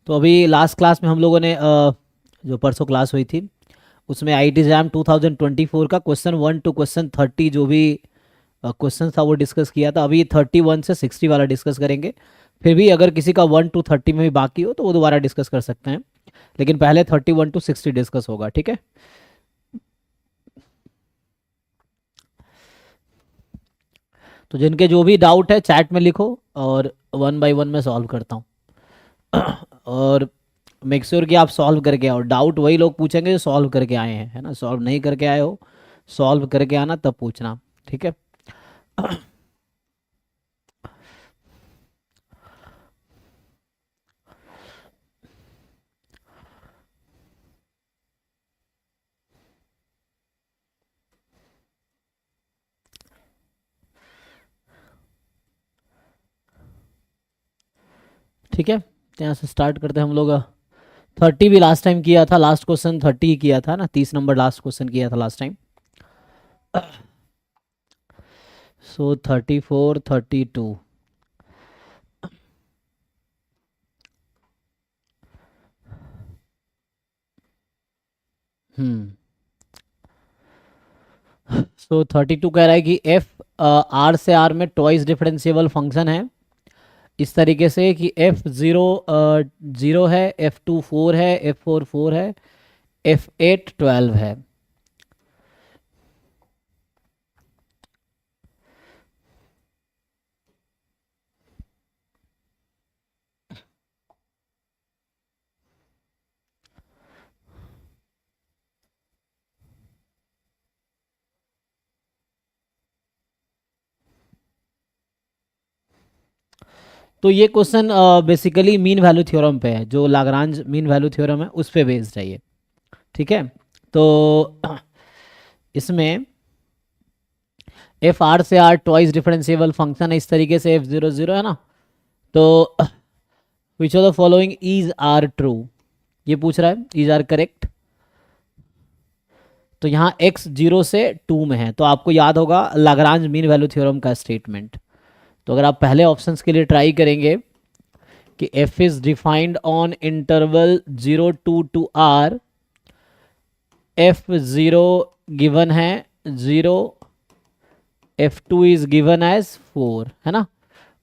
तो अभी last class में हम लोगों ने जो परसों क्लास हुई थी उसमें आईटी एग्जाम 2024 का क्वेश्चन 1 टू क्वेश्चन 30 जो भी क्वेश्चन था वो डिस्कस किया था। अभी 31 से 60 वाला डिस्कस करेंगे। फिर भी अगर किसी का 1 टू 30 में भी बाकी हो तो वो दोबारा डिस्कस कर सकते हैं, लेकिन पहले 31 टू 60 डिस्कस होगा, ठीक है। तो जिनके जो भी डाउट है चैट में लिखो और वन बाय वन मैं सॉल्व करता हूँ। और मेक श्योर कि आप सॉल्व करके आओ। डाउट वही लोग पूछेंगे जो सॉल्व करके आए हैं, है ना। सॉल्व नहीं करके आए हो, सॉल्व करके आना तब पूछना, ठीक है। ठीक है, तो यहाँ से स्टार्ट करते हैं हम लोग। 30 भी लास्ट टाइम किया था, लास्ट क्वेश्चन 30 ही किया था ना, 30 नंबर लास्ट क्वेश्चन किया था लास्ट टाइम। सो 34 32। हम्म सो 32 कह रहा है कि एफ आर से आर में ट्वाइस डिफरेंशिएबल फंक्शन है इस तरीके से कि एफ जीरो 0 है, एफ टू 4 है, एफ फोर 4 है, एफ एट 12 है। तो ये question basically mean value theorem पे है, जो लाग्रांज मीन वैल्यू थ्योरम है उस पे बेस्ड है ये, ठीक है। तो इसमें एफ आर से आर ट्वाइस डिफरेंशिएबल फंक्शन है इस तरीके से, एफ जीरो जीरो है ना। तो which of the following is are true, ये पूछ रहा है, इज आर करेक्ट। तो यहाँ x 0 से 2 में है, तो आपको याद होगा लाग्रांज मीन वैल्यू थ्योरम का स्टेटमेंट। तो अगर आप पहले ऑप्शंस के लिए ट्राई करेंगे कि f is defined on interval 0 to r, F zero given है 0, F two is given as 4, है ना।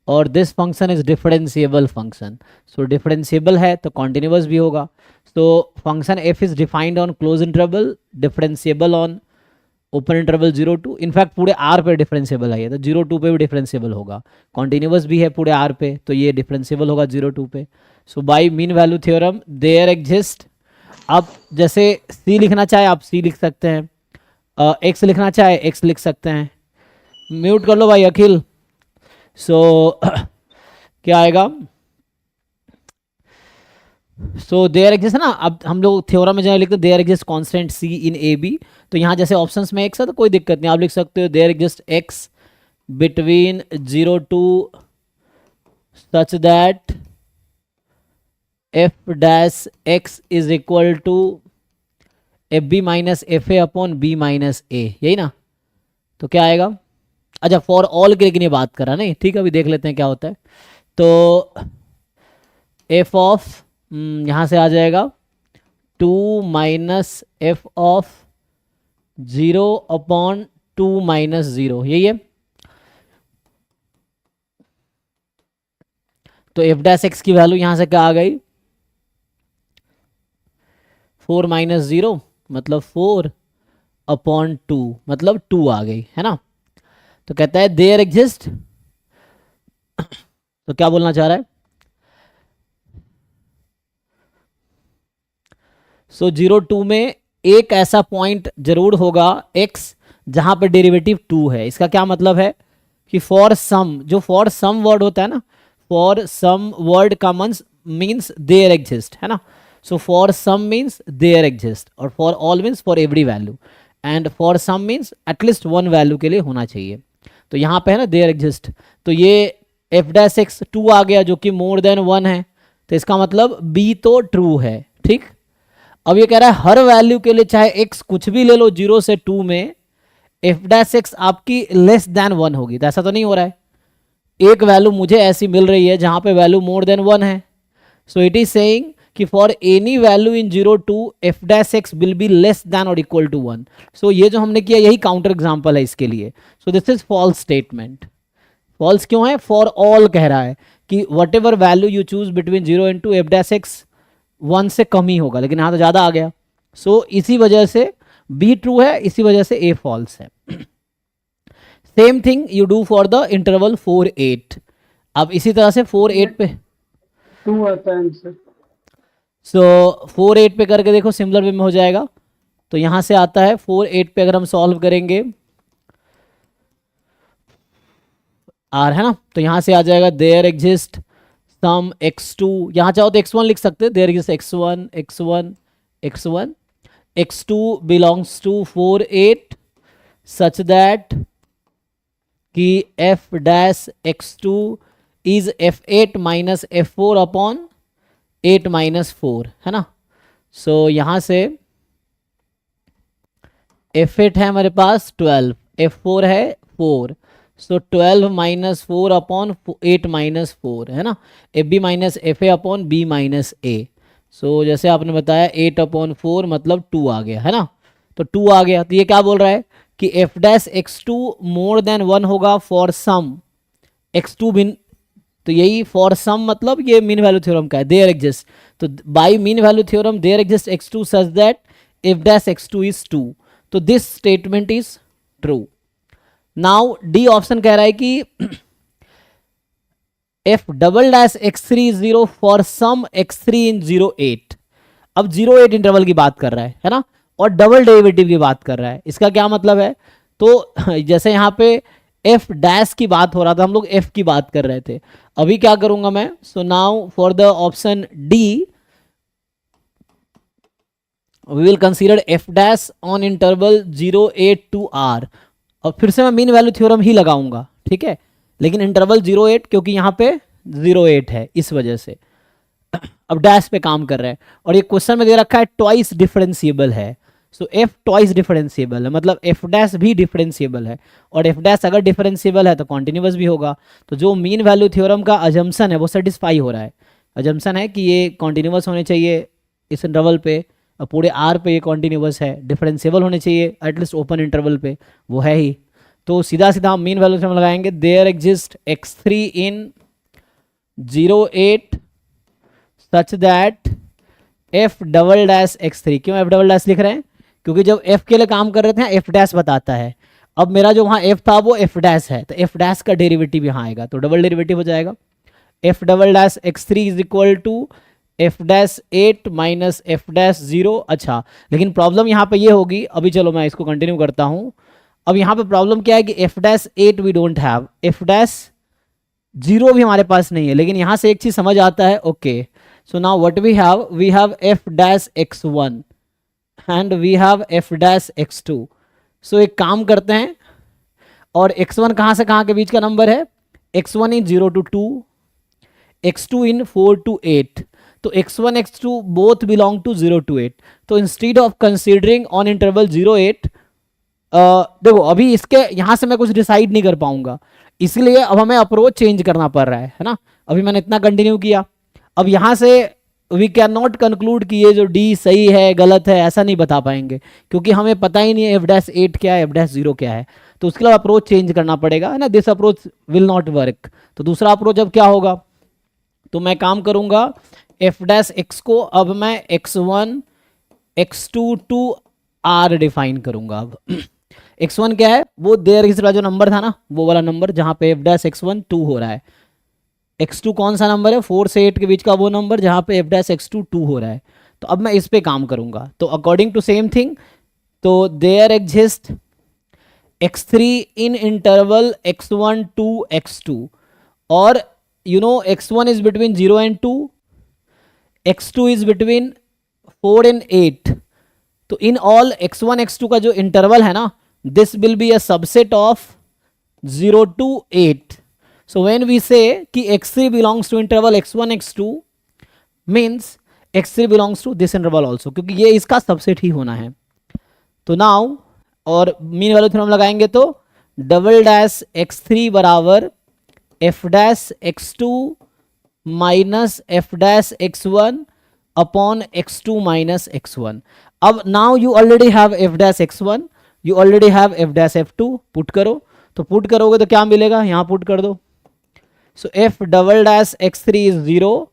और this function is differentiable function. So differentiable है तो कॉन्टिन्यूअस भी होगा। तो function F is defined on close interval, differentiable on open interval 0 to, in fact पूरे आर पे डिफरेंशिएबल है ये, तो 0 टू पे भी डिफरेंशिएबल होगा। कॉन्टिन्यूअस भी है पूरे आर पे, तो ये डिफरेंशिएबल होगा 0 टू पे। So by mean value theorem there exist, आप जैसे सी लिखना चाहे आप सी लिख सकते हैं, एक्स लिखना चाहे एक्स लिख सकते हैं। म्यूट कर लो भाई अखिल। सो क्या आएगा, सो देयर एग्जिस्ट है ना। अब हम लोग थ्योरम में जब लिखते हैं there exist constant C in A B, तो यहाँ जैसे ऑप्शंस में एक्स है तो कोई दिक्कत नहीं, आप लिख सकते हो there exist X between 0 to such that F dash X is equal to F B minus F A upon B minus A, यही ना। तो क्या आएगा, अच्छा फॉर ऑल के लिए बात करा नहीं, ठीक है, अभी देख लेते हैं क्या होता है। तो एफ ऑफ यहाँ से आ जाएगा 2 minus F of 0 upon 2 minus 0, यही है। तो एफ डैश एक्स की वैल्यू यहाँ से क्या आ गई, 4 माइनस 0 मतलब 4 अपॉन 2 मतलब 2 आ गई, है ना। तो कहता है देयर एग्जिस्ट, तो क्या बोलना चाह रहा है, सो 0 2 में एक ऐसा पॉइंट जरूर होगा x जहां पर डेरिवेटिव 2 है। इसका क्या मतलब है कि फॉर सम, जो फॉर सम वर्ड होता है ना, फॉर सम वर्ड का मीन्स देयर एग्जिस्ट, है ना। So for some means there exist, और for all means for every value, and for some means at least one value के लिए होना चाहिए। तो यहाँ पे है ना देयर एग्जिस्ट, तो ये एफ डैश एक्स 2 आ गया जो कि मोर देन 1 है, तो इसका मतलब b तो ट्रू है, ठीक। अब ये कह रहा है हर वैल्यू के लिए चाहे x कुछ भी ले लो 0 से 2 में, एफ डैश एक्स आपकी लेस देन 1 होगी। तो ऐसा तो नहीं हो रहा है, एक वैल्यू मुझे ऐसी मिल रही है जहां पे वैल्यू मोर देन 1 है। सो इट इज सेइंग कि for any value in 0 2 F dash x will be less than और इक्वल टू 1। सो ये जो हमने किया यही काउंटर एग्जाम्पल है इसके लिए। So this is false statement. False क्यों है? फॉर ऑल कह रहा है कि whatever value you choose between 0 and 2 F dash X 1 से कम ही होगा, लेकिन यहाँ तो ज़्यादा आ गया। सो इसी वजह से बी ट्रू है, इसी वजह से ए फॉल्स है। Same thing you do for the interval 4 8। अब इसी तरह से 4 8 पे 2 आता है आंसर। सो 4 8 पे करके देखो, सिमिलर वे में हो जाएगा। तो यहां से आता है 4 8 पे अगर हम सॉल्व करेंगे आर है ना, तो यहां से आ जाएगा देयर एग्जिस्ट सम x2, यहां चाहो तो x1 लिख सकते हैं, there exist x1 x1 x1 x2 belongs to 4 8 such that कि f dash x2 is f8 minus f4 upon 8 minus 4 है ना। सो यहां से f8 है हमारे पास 12, f4 है 4, सो 12 माइनस 4 अपॉन 8 माइनस 4 है ना, F B minus F A upon B minus A. So जैसे आपने बताया 8 अपॉन 4 मतलब 2 आ गया है ना, तो 2 आ गया। तो ये क्या बोल रहा है कि F dash x2 more then 1 होगा फॉर सम x2 बिन, तो यही फॉर सम मतलब ये मीन वैल्यू थ्योरम का है, देयर एग्जिस्ट। तो by mean value theorem there exist x2 such that F dash x2 is 2, तो this statement is true. Now D option कह रहा है कि F double dash x3 is 0 for some x3 in 0 8। अब 0 8 interval की बात कर रहा है ना, और डबल डेरिवेटिव की बात कर रहा है। इसका क्या मतलब है? तो जैसे यहाँ पे एफ डैश की बात हो रहा था, हम लोग एफ की बात कर रहे थे। अभी क्या करूंगा मैं? So now for the option D we will consider F dash on interval 0 8 to r, और फिर से मैं मीन वैल्यू थ्योरम ही लगाऊंगा, ठीक है, लेकिन इंटरवल 0 8 क्योंकि यहाँ पे 0 8 है इस वजह से। अब डैश पे काम कर रहे हैं, और ये क्वेश्चन में दे रखा है ट्वाइस डिफरेंशिएबल है। सो एफ ट्वाइस डिफरेंशिएबल है, मतलब एफ डैश भी डिफरेंशिएबल है, और एफ डैश अगर डिफरेंशिएबल है तो कॉन्टिन्यूअस भी होगा। तो जो मीन वैल्यू थ्योरम का अजम्पशन है वो सेटिस्फाई हो रहा है। अजम्पशन है कि ये कॉन्टिन्यूअस होने चाहिए इस इंटरवल पे, और पूरे आर पे ये कॉन्टिन्यूअस है, डिफरेंशिएबल होने चाहिए एटलीस्ट ओपन इंटरवल पे, वो है ही। तो सीधा सीधा हम मीन वैल्यू थ्योरम लगाएंगे, there exist x3 in 0 8 such that F double dash x3। क्यों एफ डबल डैश लिख रहे हैं? क्योंकि जब एफ के लिए काम कर रहे थे एफ डैश बताता है, अब मेरा जो वहां एफ था वो एफ डैश है, तो एफ डैश का डेरिवेटिव यहाँ आएगा, तो डबल डेरिवेटिव हो जाएगा। F double dash x3 is equal to F dash 8 minus F dash 0। अच्छा, लेकिन प्रॉब्लम यहाँ पे ये होगी, अभी चलो मैं इसको कंटिन्यू करता हूँ। अब यहाँ पे प्रॉब्लम क्या है कि F dash 8 we don't have, F dash 0 भी हमारे पास नहीं है, लेकिन यहाँ से एक चीज समझ आता है। Okay, so now what we have F dash x1 and we have F dash x2। सो एक काम करते हैं, और x1 कहाँ से कहाँ के बीच का नंबर है? x1 in 0 to 2, x2 in 4 to 8, तो x1 x2 both belong to 0 to 8। तो instead of considering on interval 0 8, देखो अभी इसके यहाँ से मैं कुछ डिसाइड नहीं कर पाऊंगा, इसलिए अब हमें अप्रोच चेंज करना पड़ रहा है ना। अभी मैंने इतना कंटिन्यू किया, अब यहाँ से वी कैन नॉट कंक्लूड कि ये जो डी सही है गलत है, ऐसा नहीं बता पाएंगे, क्योंकि हमें पता ही नहीं है एफ डैश 8 क्या है, एफ डैश 0 क्या है। तो उसके लिए अप्रोच चेंज करना पड़ेगा है ना, this approach will not work. तो दूसरा अप्रोच अब क्या होगा? तो मैं काम करूंगा एफ डैश एक्स को अब मैं x1 x2 to r define करूंगा। अब x1 क्या है? वो देयर एग्जिस्ट वाला जो नंबर था ना, वो वाला नंबर जहां पे एफ डैश x1 2 हो रहा है। x2 कौन सा नंबर है? 4 से 8 के बीच का वो नंबर जहां पे एफ डैश x2 2 हो रहा है। तो अब मैं इस पे काम करूंगा, तो अकॉर्डिंग टू सेम थिंग, तो there exist x3 in interval x1 to x2, और you know x1 is between 0 and 2, x2 is between 4 and 8। तो इन ऑल x1 x2 का जो इंटरवल है ना, this will be a subset of 0 to 8। So when we say कि x3 belongs to interval x1 x2 means x3 belongs to this interval also, क्योंकि ये इसका subset ही होना है। तो नाउ और मीन वैल्यू थ्योरम लगाएंगे तो डबल डैश x3 बराबर F dash x2 minus F dash X one upon X two minus X one. अब now you already have F dash X one, you already have F dash F two. Put करो, तो put करोगे तो क्या मिलेगा, यहां put कर दो. So F double dash X three is 0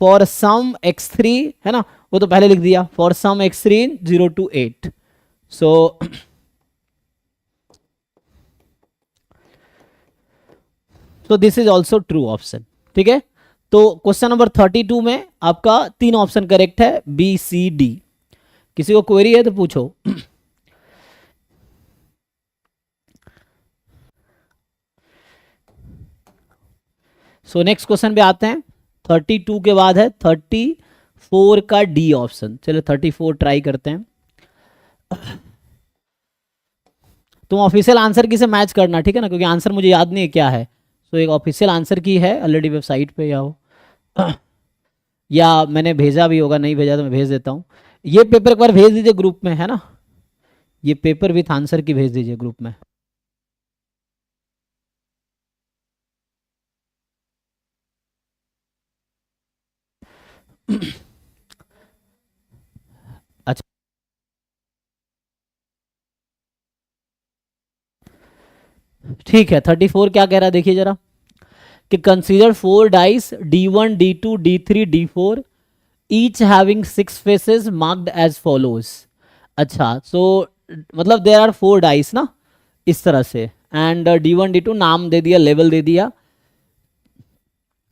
for some X three, है ना, वो तो पहले लिख दिया, for some X three in 0 to 8. So तो this is also true option. ठीक है, तो क्वेश्चन नंबर 32 में आपका 3 ऑप्शन करेक्ट है, बी सी डी. किसी को क्वेरी है तो पूछो. सो नेक्स्ट क्वेश्चन पे आते हैं. 32 के बाद है 34 का डी ऑप्शन. चलो 34 ट्राई करते हैं. तुम ऑफिशियल आंसर की से मैच करना, ठीक है ना, क्योंकि आंसर मुझे याद नहीं है क्या है. सो एक ऑफिशियल आंसर की है ऑलरेडी वेबसाइट पे, या हो या मैंने भेजा भी होगा, नहीं भेजा तो मैं भेज देता हूँ. ये पेपर एक बार भेज दीजिए ग्रुप में, है ना, ये पेपर विथ आंसर की भेज दीजिए ग्रुप में. अच्छा, ठीक है. 34 क्या कह रहा है देखिए जरा, कि consider 4 dice D1 D2 D3 D4 each having 6 faces marked as follows. अच्छा, सो मतलब देर आर 4 डाइस ना, इस तरह से, एंड D1 D2 नाम दे दिया, लेवल दे दिया.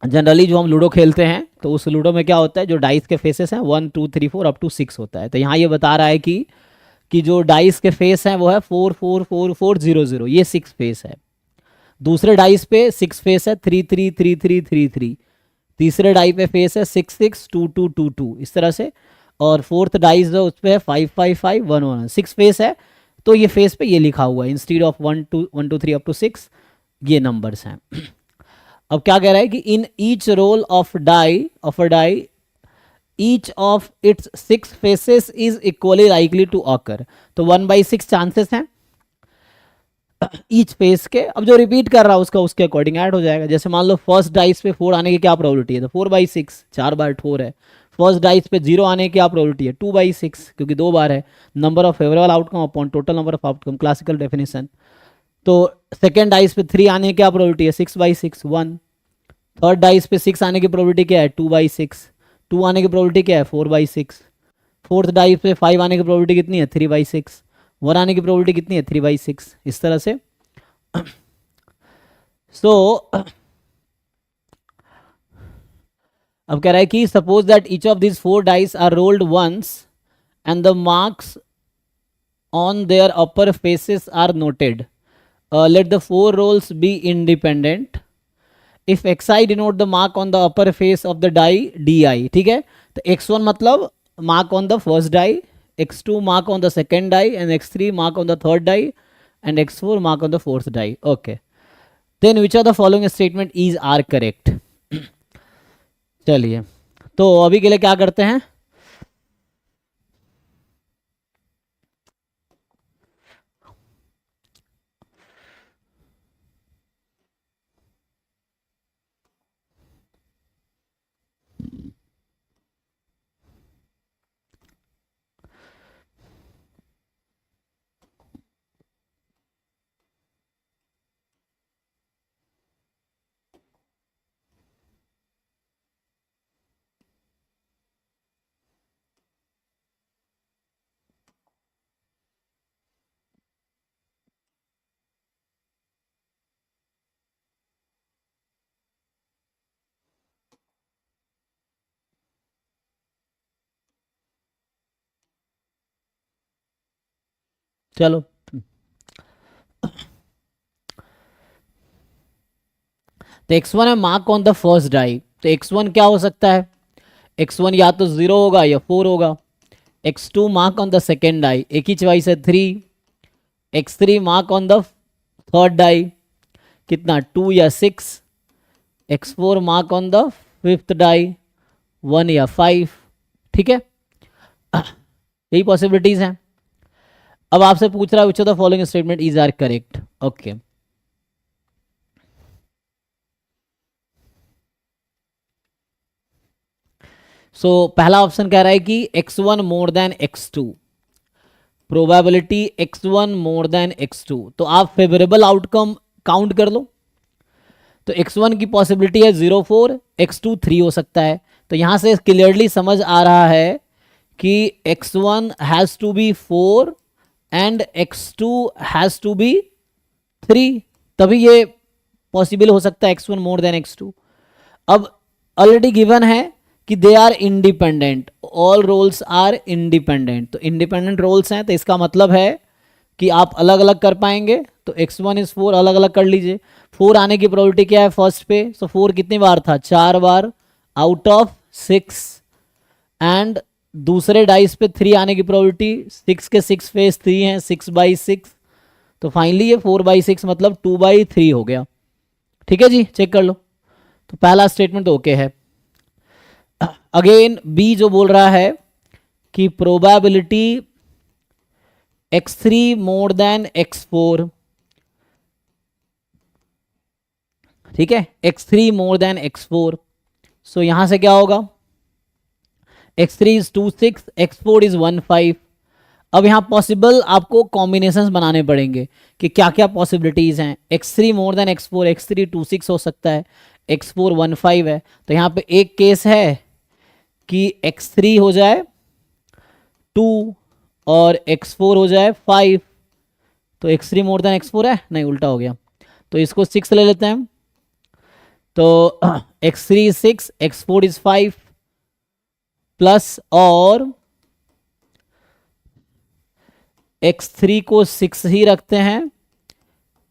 जनरली जो हम लूडो खेलते हैं तो उस लूडो में क्या होता है, जो डाइस के फेसेस हैं 1 2 3 4 अप टू 6 होता है. तो यहाँ ये बता रहा है कि जो डाइस के फेस हैं वो है 4 4 4 4 0 0, ये 6 फेस है. दूसरे डाइस पे 6 फेस है 3 3 3 3 3 3. तीसरे डाई पे फेस है 6 6 2 2 2 2, इस तरह से. और फोर्थ डाइस जो उस पर है 5 5 5 1 1, 6 फेस है. तो ये फेस पे ये लिखा हुआ है, इंस्टीड ऑफ 1 2 3 अप टू 6 ये नंबर्स हैं. अब क्या कह रहा है कि in each roll of a die each of its 6 faces is equally likely to occur. तो 1/6 चांसेस हैं ईच फेस के. अब जो रिपीट कर रहा है उसका उसके अकॉर्डिंग ऐड हो जाएगा. जैसे मान लो फर्स्ट डाइस पे 4 आने की क्या प्रोबेबिलिटी है, तो 4/6, 4 बार 4 है. फर्स्ट डाइस पे 0 आने की क्या प्रोबेबिलिटी है, 2/6, क्योंकि 2 बार है. Number of favourable outcome upon total number of outcome, classical definition. तो सेकेंड डाइस पे 3 आने की क्या प्रोबेबिलिटी है, 6/6, 1. थर्ड डाइस पे 6 आने की प्रोबेबिलिटी क्या है, 2/6. 2 आने की प्रोबेबिलिटी क्या है, 4/6. फोर्थ डाइस पे 5 आने की प्रोबेबिलिटी कितनी है, 3/6. 1 आने की प्रोबेबिलिटी कितनी है, 3/6, इस तरह से. सो अब कह रहा है कि suppose that each of this 4 dice are rolled once and the marks on their upper faces are noted. Let the 4 rolls be independent. If xi denote the mark on the upper face of the die di. ठीक है, तो x1 मतलब mark on the first die, x2 mark on the second die, and x3 mark on the third die, and x4 mark on the fourth die. Okay, then which of the following statement is are correct. चलिए, तो अभी के लिए क्या करते हैं, चलो. तो x1 है mark on the first die, तो x1 क्या हो सकता है, x1 या तो 0 होगा या 4 होगा. x2 mark on the second die, एक ही चॉइस है 3. x3 mark on the third die, कितना 2 या 6. x4 mark on the fifth die, 1 या 5. ठीक है, यही पॉसिबिलिटीज हैं. अब आपसे पूछ रहा है which of the following statement is are correct. Okay, so पहला ऑप्शन कह रहा है कि x1 more than x2, probability x1 more than x2, तो आप फेवरेबल आउटकम काउंट कर लो। तो x1 की पॉसिबिलिटी है 0.4, x2 3 हो सकता है। तो यहाँ से क्लियरली समझ आ रहा है कि x1 has to be 4 and x2 has to be 3, तभी ये पॉसिबल हो सकता है x1 मोर देन x2। अब ऑलरेडी गिवन है कि they are independent, all rolls are independent, तो इंडिपेंडेंट रोल्स हैं, तो इसका मतलब है कि आप अलग अलग कर पाएंगे। तो x1 इज 4, अलग अलग कर लीजिए। 4 आने की प्रोबेबिलिटी क्या है फर्स्ट पे, सो 4 कितनी बार था, 4 बार आउट ऑफ 6, एंड दूसरे डाइस पे 3 आने की प्रोबेबिलिटी, 6 के 6 फेस 3 है, 6/6, तो फाइनली ये 4/6 मतलब 2/3 हो गया। ठीक है जी, चेक कर लो। तो पहला स्टेटमेंट तो ओके है। अगेन बी जो बोल रहा है कि probability x3 more than x4, ठीक है, x3 मोर देन x4, सो यहां से क्या होगा, x3 इज 2 6, x4 इज 1 5। अब यहाँ पॉसिबल आपको कॉम्बिनेशंस बनाने पड़ेंगे कि क्या क्या पॉसिबिलिटीज हैं। x3 more than x4, x3 2 6 हो सकता है, x4 1 5 है। तो यहाँ पे एक केस है कि x3 हो जाए 2 और x4 हो जाए 5, तो x3 मोर देन x4 है, नहीं उल्टा हो गया, तो इसको 6 ले लेते हैं। तो x3 is 6, x4 is 5 plus, और x3 को 6 ही रखते हैं,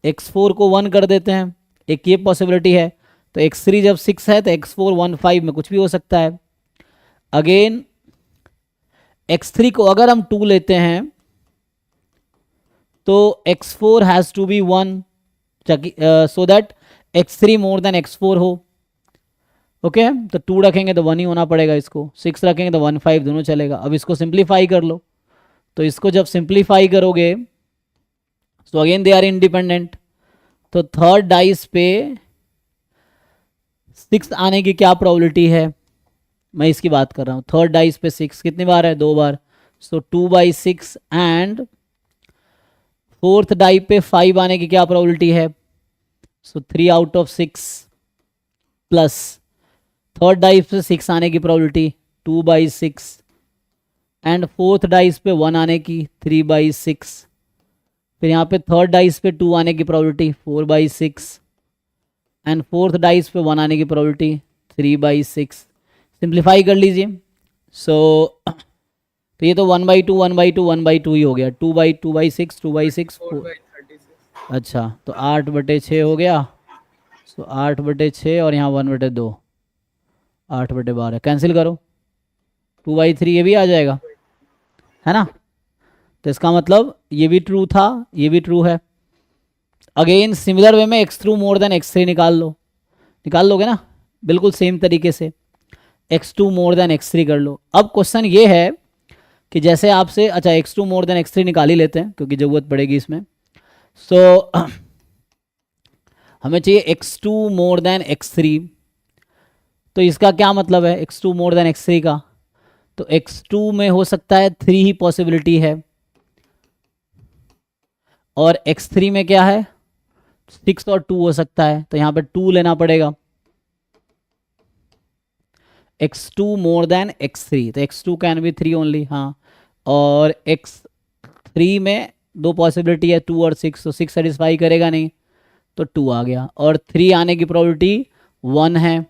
x4 को 1 कर देते हैं, एक ये पॉसिबिलिटी है। तो x3 जब 6 है तो x4 1 5 में कुछ भी हो सकता है। अगेन x3 को अगर हम 2 लेते हैं तो x4 has to be 1, so that x3 more than x4 हो। ओके, तो 2 रखेंगे तो 1 ही होना पड़ेगा, इसको 6 रखेंगे तो 1 5 दोनों चलेगा। अब इसको सिंप्लीफाई कर लो, तो इसको जब सिंप्लीफाई करोगे तो अगेन दे आर इंडिपेंडेंट, तो थर्ड डाइस पे 6 आने की क्या प्रोबेबिलिटी है, मैं इसकी बात कर रहा हूँ। थर्ड डाइस पे 6 कितनी बार है, 2 बार, सो 2/6, एंड फोर्थ डाई पे 5 आने की क्या प्रोबेबिलिटी है, सो 3 out of 6, plus third dice पे 6 आने की प्रोबेबिलिटी 2/6, एंड फोर्थ डाइस पे 1 आने की 3/6, फिर यहाँ पे थर्ड डाइस पे 2 आने की प्रोबेबिलिटी 4/6, एंड फोर्थ डाइस पे 1 आने की प्रोबेबिलिटी 3/6। सिंप्लीफाई कर लीजिए। सो तो ये तो 1/2 1/2 1/2 ही हो गया, 2/6 2/6 अच्छा, तो 8/6 हो गया। सो 8/6 और यहाँ 1/2, 8/12 कैंसिल करो, 2/3 ये भी आ जाएगा, है ना। तो इसका मतलब ये भी ट्रू था, ये भी ट्रू है। अगेन सिमिलर वे में x2 मोर देन x3 निकाल लोगे ना, बिल्कुल सेम तरीके से x2 मोर देन x3 कर लो। अब क्वेश्चन ये है कि जैसे आपसे, अच्छा x2 मोर देन x3 निकाल ही लेते हैं क्योंकि ज़रूरत पड़ेगी इसमें। सो हमें चाहिए x2 मोर देन x3, तो इसका क्या मतलब है x2 मोर देन x3 का, तो x2 में हो सकता है 3 ही पॉसिबिलिटी है, और x3 में क्या है 6 और 2 हो सकता है, तो यहाँ पे 2 लेना पड़ेगा, x2 मोर देन x3, तो x2 कैन बी 3 ओनली, हाँ, और x3 में 2 पॉसिबिलिटी है 2 और 6, तो 6 सेटिस्फाई करेगा नहीं, तो 2 आ गया, और 3 आने की प्रोबेबिलिटी 1 है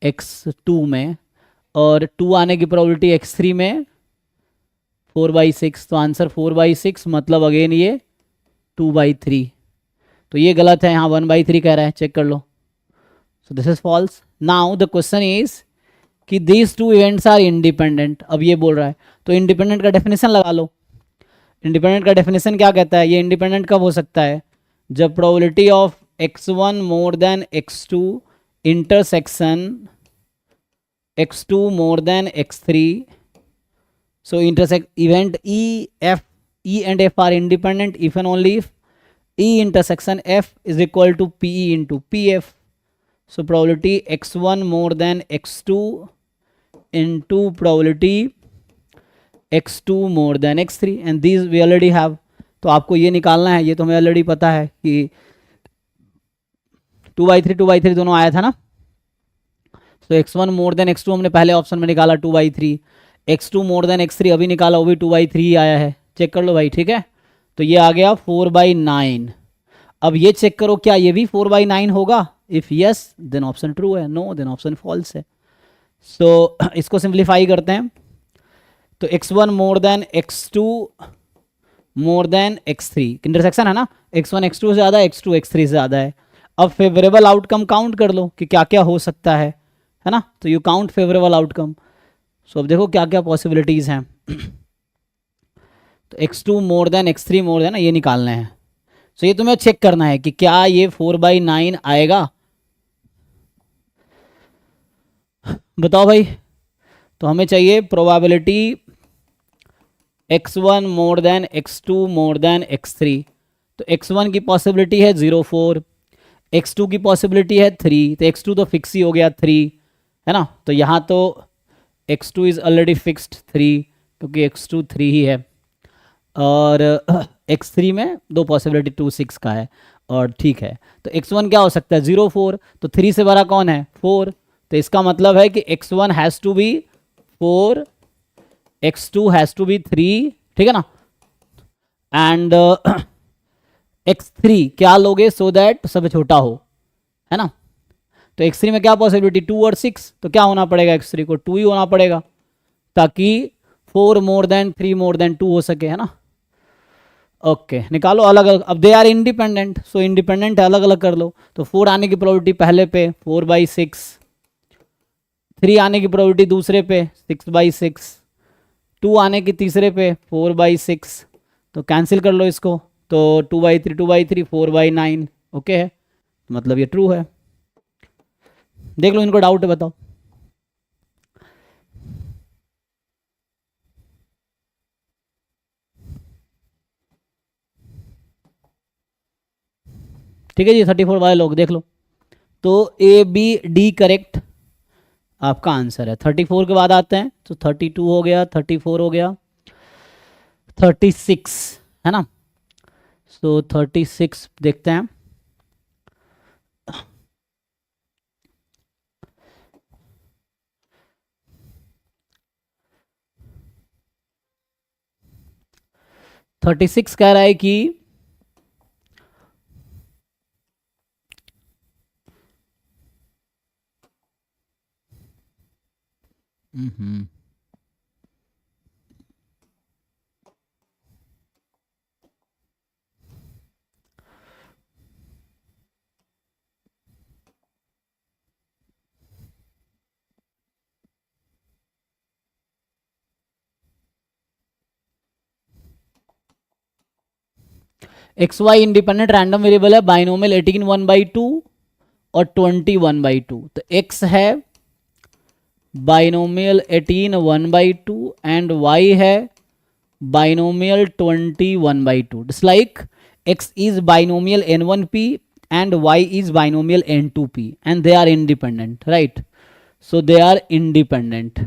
x2 में, और 2 आने की प्रोबेबिलिटी x3 में 4/6, तो आंसर 4/6 मतलब अगेन ये 2/3, तो ये गलत है, यहाँ 1/3 कह रहा है, चेक कर लो। So this is false. Now the question is कि these two events are independent, अब ये बोल रहा है, तो इंडिपेंडेंट का डेफिनेशन लगा लो। इंडिपेंडेंट का डेफिनेशन क्या कहता है, ये इंडिपेंडेंट कब हो सकता है, जब probability of x1 more than x2 intersection x2 more than x3, so intersect event E and F are independent if and only if E intersection F is equal to PE into PF. So probability x1 more than x2 into probability x2 more than x3 and these we already have. तो आपको ये निकालना है, ये तो हमें already पता है कि 2/3 दोनों आया था ना. तो x1 मोर देन x2 हमने पहले ऑप्शन में निकाला 2/3, x2 मोर देन x3 अभी निकाला, वो भी 2/3 ही आया है. चेक कर लो भाई, ठीक है. तो ये आ गया 4/9. अब ये चेक करो क्या ये भी 4/9 होगा. If yes then option true है, नो देन ऑप्शन फॉल्स है. सो इसको सिंप्लीफाई करते हैं. तो x1 more than x2 more than x3 intersection है ना, x1 x2 से ज़्यादा, x2 x3 से ज़्यादा है. अब फेवरेबल आउटकम काउंट कर लो कि क्या क्या हो सकता है ना. तो यू काउंट फेवरेबल आउटकम. सो अब देखो क्या क्या पॉसिबिलिटीज़ हैं. तो x2 more than x3 more then, ये निकालना है. सो ये तुम्हें चेक करना है कि क्या ये 4/9 आएगा. बताओ भाई. तो हमें चाहिए probability x1 more than x2 more than x3. तो x1 की पॉसिबिलिटी है 0.4, x2 की पॉसिबिलिटी है 3. तो x2 तो फिक्स ही हो गया 3 है ना. तो यहाँ तो x2 इज़ ऑलरेडी फिक्स्ड 3 क्योंकि x2 3 ही है. और x3 में दो पॉसिबिलिटी 2 6 का है और ठीक है. तो x1 क्या हो सकता है 0.4. तो 3 से बड़ा कौन है 4. तो इसका मतलब है कि x1 has to be 4, x2 has to be 3, ठीक है ना. एंड x3 क्या लोगे सो दैट सब छोटा हो, है ना. तो x3 में क्या पॉसिबिलिटी 2 और 6. तो क्या होना पड़ेगा x3 को 2 ही होना पड़ेगा ताकि 4 मोर देन 3 मोर देन 2 हो सके, है ना. ओके निकालो अलग अलग. अब they are independent, so independent है, अलग अलग कर लो. तो 4 आने की प्रोबेबिलिटी पहले पे 4/6, 3 आने की प्रोबेबिलिटी दूसरे पे 6/6, 2 आने की तीसरे पे 4/6. तो कैंसिल कर लो इसको. तो 2/3 4/9 ओके है. मतलब ये ट्रू है. देख लो इनको डाउट है बताओ. ठीक है जी 34 वाले लोग देख लो. तो ए बी डी करेक्ट आपका आंसर है. 34 के बाद आते हैं तो 32 हो गया, 34 हो गया, 36 है ना. सो 36 देखते हैं. थर्टी सिक्स कह रहा है कि X Y independent random variable है. बाइनोमियल 18 1/2 और 20 1/2. तो x है बाइनोमियल 18 1/2 एंड y है binomial 20 1/2. Just like x is binomial n1p and y is binomial n2p and they are independent, right? So they are independent.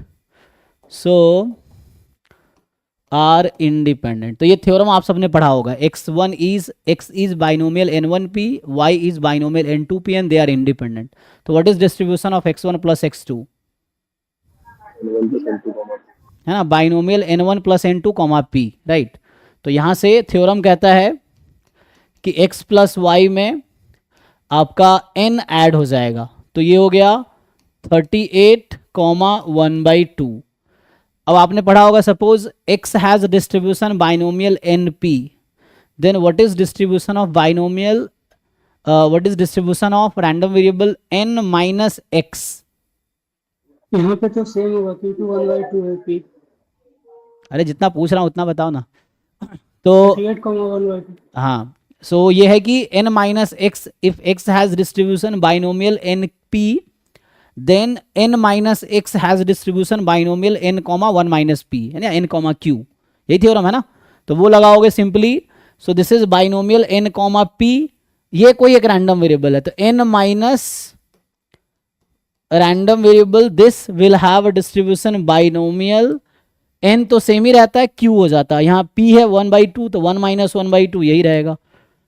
So are independent. तो ये theorem आप सबने पढ़ा होगा. x is binomial n1p, y is binomial n2p and they are independent. तो what is distribution of x1 plus x2 है ना. Binomial n1 plus n2 comma p, right. तो यहाँ से थ्योरम कहता है कि x प्लस वाई में आपका n ऐड हो जाएगा. तो ये हो गया 38 1/2. अब आपने पढ़ा होगा suppose x has distribution binomial np, then what is distribution of binomial what is distribution of random variable n minus x. यहाँ पे तो सेम होगा क्योंकि 1/2 है p. अरे जितना पूछ रहा हूँ उतना बताओ ना. तो 38,1/2. हाँ. सो ये है कि n minus x, if x has distribution binomial np then n minus x has distribution binomial n comma 1 minus p है ना, n comma q. यही थ्योरम है ना. तो वो लगाओगे simply. So this is binomial n comma p. ये कोई एक रैंडम वेरिएबल है तो n minus random variable this will have a distribution binomial, n तो सेम ही रहता है, q हो जाता है, यहाँ p है 1/2 तो 1 - 1/2 यही रहेगा।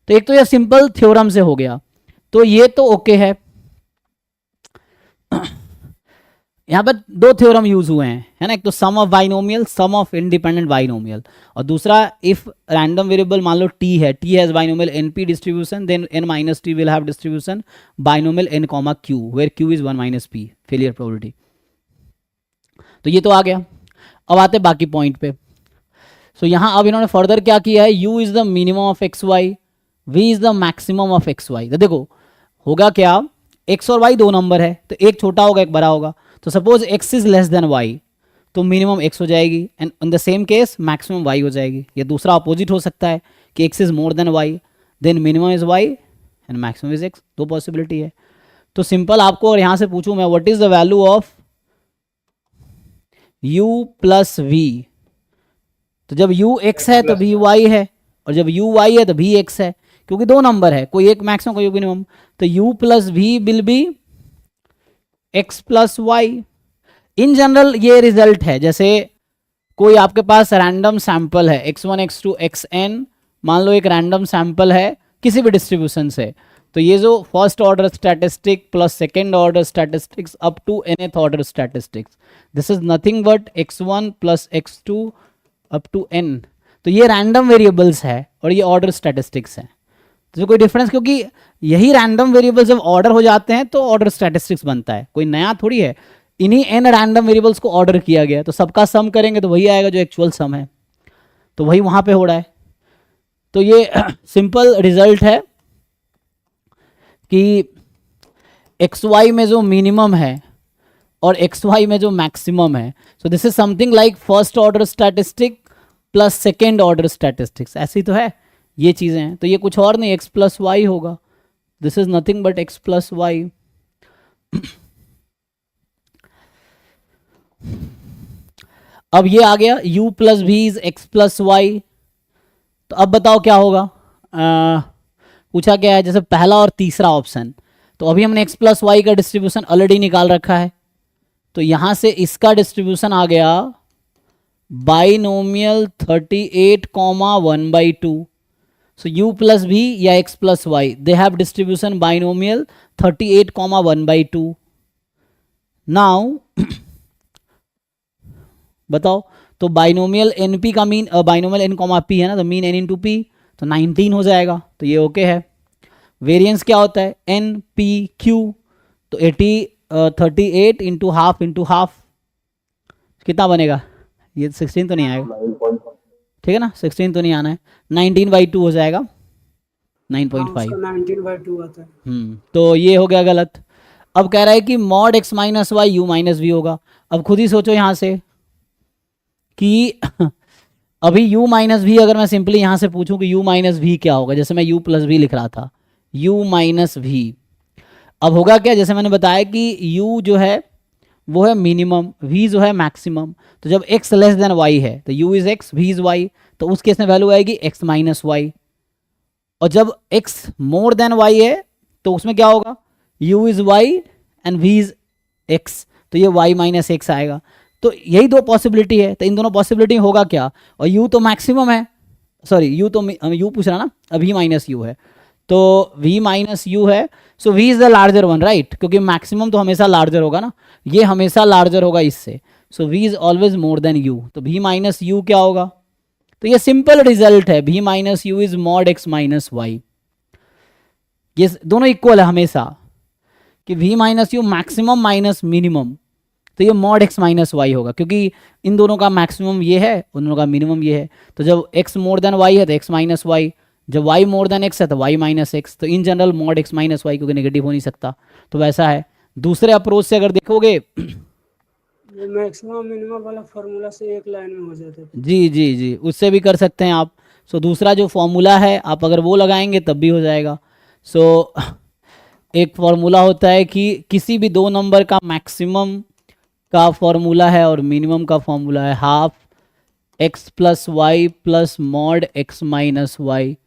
तो एक तो ये सिंपल थ्योरम से हो गया, तो ये तो ओके है। यहाँ पर दो थ्योरम यूज हुए हैं, है ना, एक तो sum of binomial, sum of independent binomial, और दूसरा इफ रैंडम वेरिएबल मान लो t है, t has binomial np distribution, then n minus t will have distribution binomial n comma q where q is 1 - p failure probability. तो ये तो आ गया। अब आते बाकी पॉइंट पे। सो यहाँ अब इन्होंने फर्दर क्या किया है, u is the minimum of X Y, v is the maximum of X Y. तो देखो होगा क्या, x और y दो नंबर है, तो एक छोटा होगा एक बड़ा होगा। तो suppose x is less then y, तो मिनिमम x हो जाएगी, and in the same case maximum y हो जाएगी। या दूसरा अपोजिट हो सकता है कि x is more than y, then minimum is y and maximum is x। दो पॉसिबिलिटी है। तो सिंपल आपको और यहाँ से पूछूं मैं, what is the value of u plus v। तो जब u x है तो v y है, और जब u y है तो v x है, क्योंकि दो नंबर है, कोई एक मैक्सिमम कोई मिनिमम। तो u plus v will be x plus y. In general ये रिजल्ट है, जैसे कोई आपके पास रैंडम सैंपल है x1 x2 xn, मान लो एक रैंडम सैंपल है किसी भी डिस्ट्रीब्यूशन से, तो ये जो first order statistic plus second order statistics up to nth order statistics, this is nothing but x1 plus x2 up to n। तो ये रैंडम वेरिएबल्स है और ये ऑर्डर स्टैटिस्टिक्स है, तो कोई डिफरेंस, क्योंकि यही रैंडम वेरिएबल्स जब ऑर्डर हो जाते हैं तो ऑर्डर स्टैटिस्टिक्स बनता है, कोई नया थोड़ी है। इन्हीं n रैंडम वेरिएबल्स को ऑर्डर किया गया है, तो सबका सम करेंगे तो वही आएगा जो एक्चुअल सम है, तो वही वहां पे हो रहा है। तो ये सिंपल रिजल्ट है कि xy में जो मिनिमम है और xy में जो मैक्सिमम है, so this is something like first order statistic plus second order statistics, ऐसी तो है ये चीजें हैं। तो ये कुछ और नहीं x प्लस वाई होगा, this is nothing but x plus y. अब ये आ गया u plus v is x plus y. तो अब बताओ क्या होगा, पूछा क्या है, जैसे पहला और तीसरा ऑप्शन, तो अभी हमने x प्लस वाई का डिस्ट्रीब्यूशन ऑलरेडी निकाल रखा है, तो यहां से इसका डिस्ट्रीब्यूशन आ गया binomial 38,1/2। So u plus v या x plus y, they have distribution binomial 38,1/2. Now बताओ, तो बाइनोमियल np का mean, binomial n comma p है ना, तो मीन n इंटू पी, तो 19 हो जाएगा, तो ये ओके है। वेरिएंस क्या होता है, n p q, तो 38 इंटू हाफ कितना बनेगा, ये 16 तो नहीं आएगा, ठीक है ना, 16 तो नहीं आना है, 19/2 हो जाएगा, 9.5। 19/2 आता है। तो ये हो गया गलत। अब कह रहा है कि mod x minus y u minus v होगा। अब खुद ही सोचो यहाँ से कि अभी u माइनस वी, अगर मैं सिंपली यहाँ से पूछूं कि u माइनस वी क्या होगा, जैसे मैं u प्लस वी लिख रहा था, u माइनस वी, अब होगा क्या, जैसे मैंने बताया कि u जो है वो है मिनिमम, v जो है मैक्सिमम। तो जब x लेस देन y है तो u is x, v is y, तो उस केस में वैल्यू आएगी x माइनस वाई। और जब x मोर देन y है तो उसमें क्या होगा, u is y and v is x, तो ये y माइनस x आएगा। तो यही दो पॉसिबिलिटी है, तो इन दोनों पॉसिबिलिटी होगा क्या, और u तो मैक्सिमम है, सॉरी u तो u पूछ रहा ना, अब v माइनस u है, तो v माइनस u है, सो v is the larger one, right, क्योंकि मैक्सिमम तो हमेशा लार्जर होगा ना, ये हमेशा लार्जर होगा इससे, so v is always more than u, तो v माइनस u क्या होगा, तो ये सिंपल रिजल्ट है, v minus u is mod x minus y. ये दोनों इक्वल है हमेशा, कि v minus u maximum minus minimum, तो ये मॉड x माइनस वाई होगा, क्योंकि इन दोनों का मैक्सिमम ये है, उन दोनों का मिनिमम ये है। तो जब x मोर देन y है तो x माइनस वाई, जब y मोर देन x है तो y माइनस एक्स। तो in general mod x minus y, क्योंकि नेगेटिव हो नहीं सकता, तो वैसा है। दूसरे अप्रोच से अगर देखोगे, मैक्सिमम मिनिमम वाला फार्मूला से एक लाइन में हो जाता है। जी, उससे भी कर सकते हैं आप। सो दूसरा जो फॉर्मूला है आप अगर वो लगाएंगे तब भी हो जाएगा। सो एक फॉर्मूला होता है कि किसी भी दो नंबर का मैक्सिमम का फॉर्मूला है और मिनिमम का फॉर्मूला है half x plus Y plus mod x minus Y,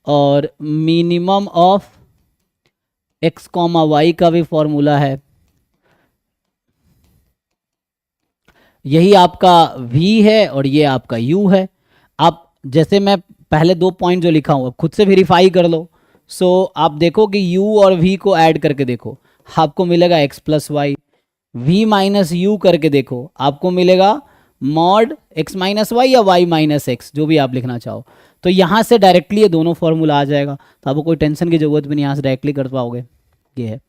और minimum of x comma Y का भी फॉर्मूला है यही आपका v है और ये आपका u है। आप जैसे मैं पहले 2 पॉइंट जो लिखा हूँ खुद से वेरीफाई कर लो। सो आप देखो कि u और v को ऐड करके देखो, आपको मिलेगा x plus y. v minus u करके देखो, आपको मिलेगा मॉड x माइनस वाई या y माइनस एक्स, जो भी आप लिखना चाहो। तो यहाँ से डायरेक्टली ये दोनों फॉर्मूला आ जाएगा, तो आपको कोई टेंशन की जरूरत भी नहीं, यहाँ से डायरेक्टली कर पाओगे। ये है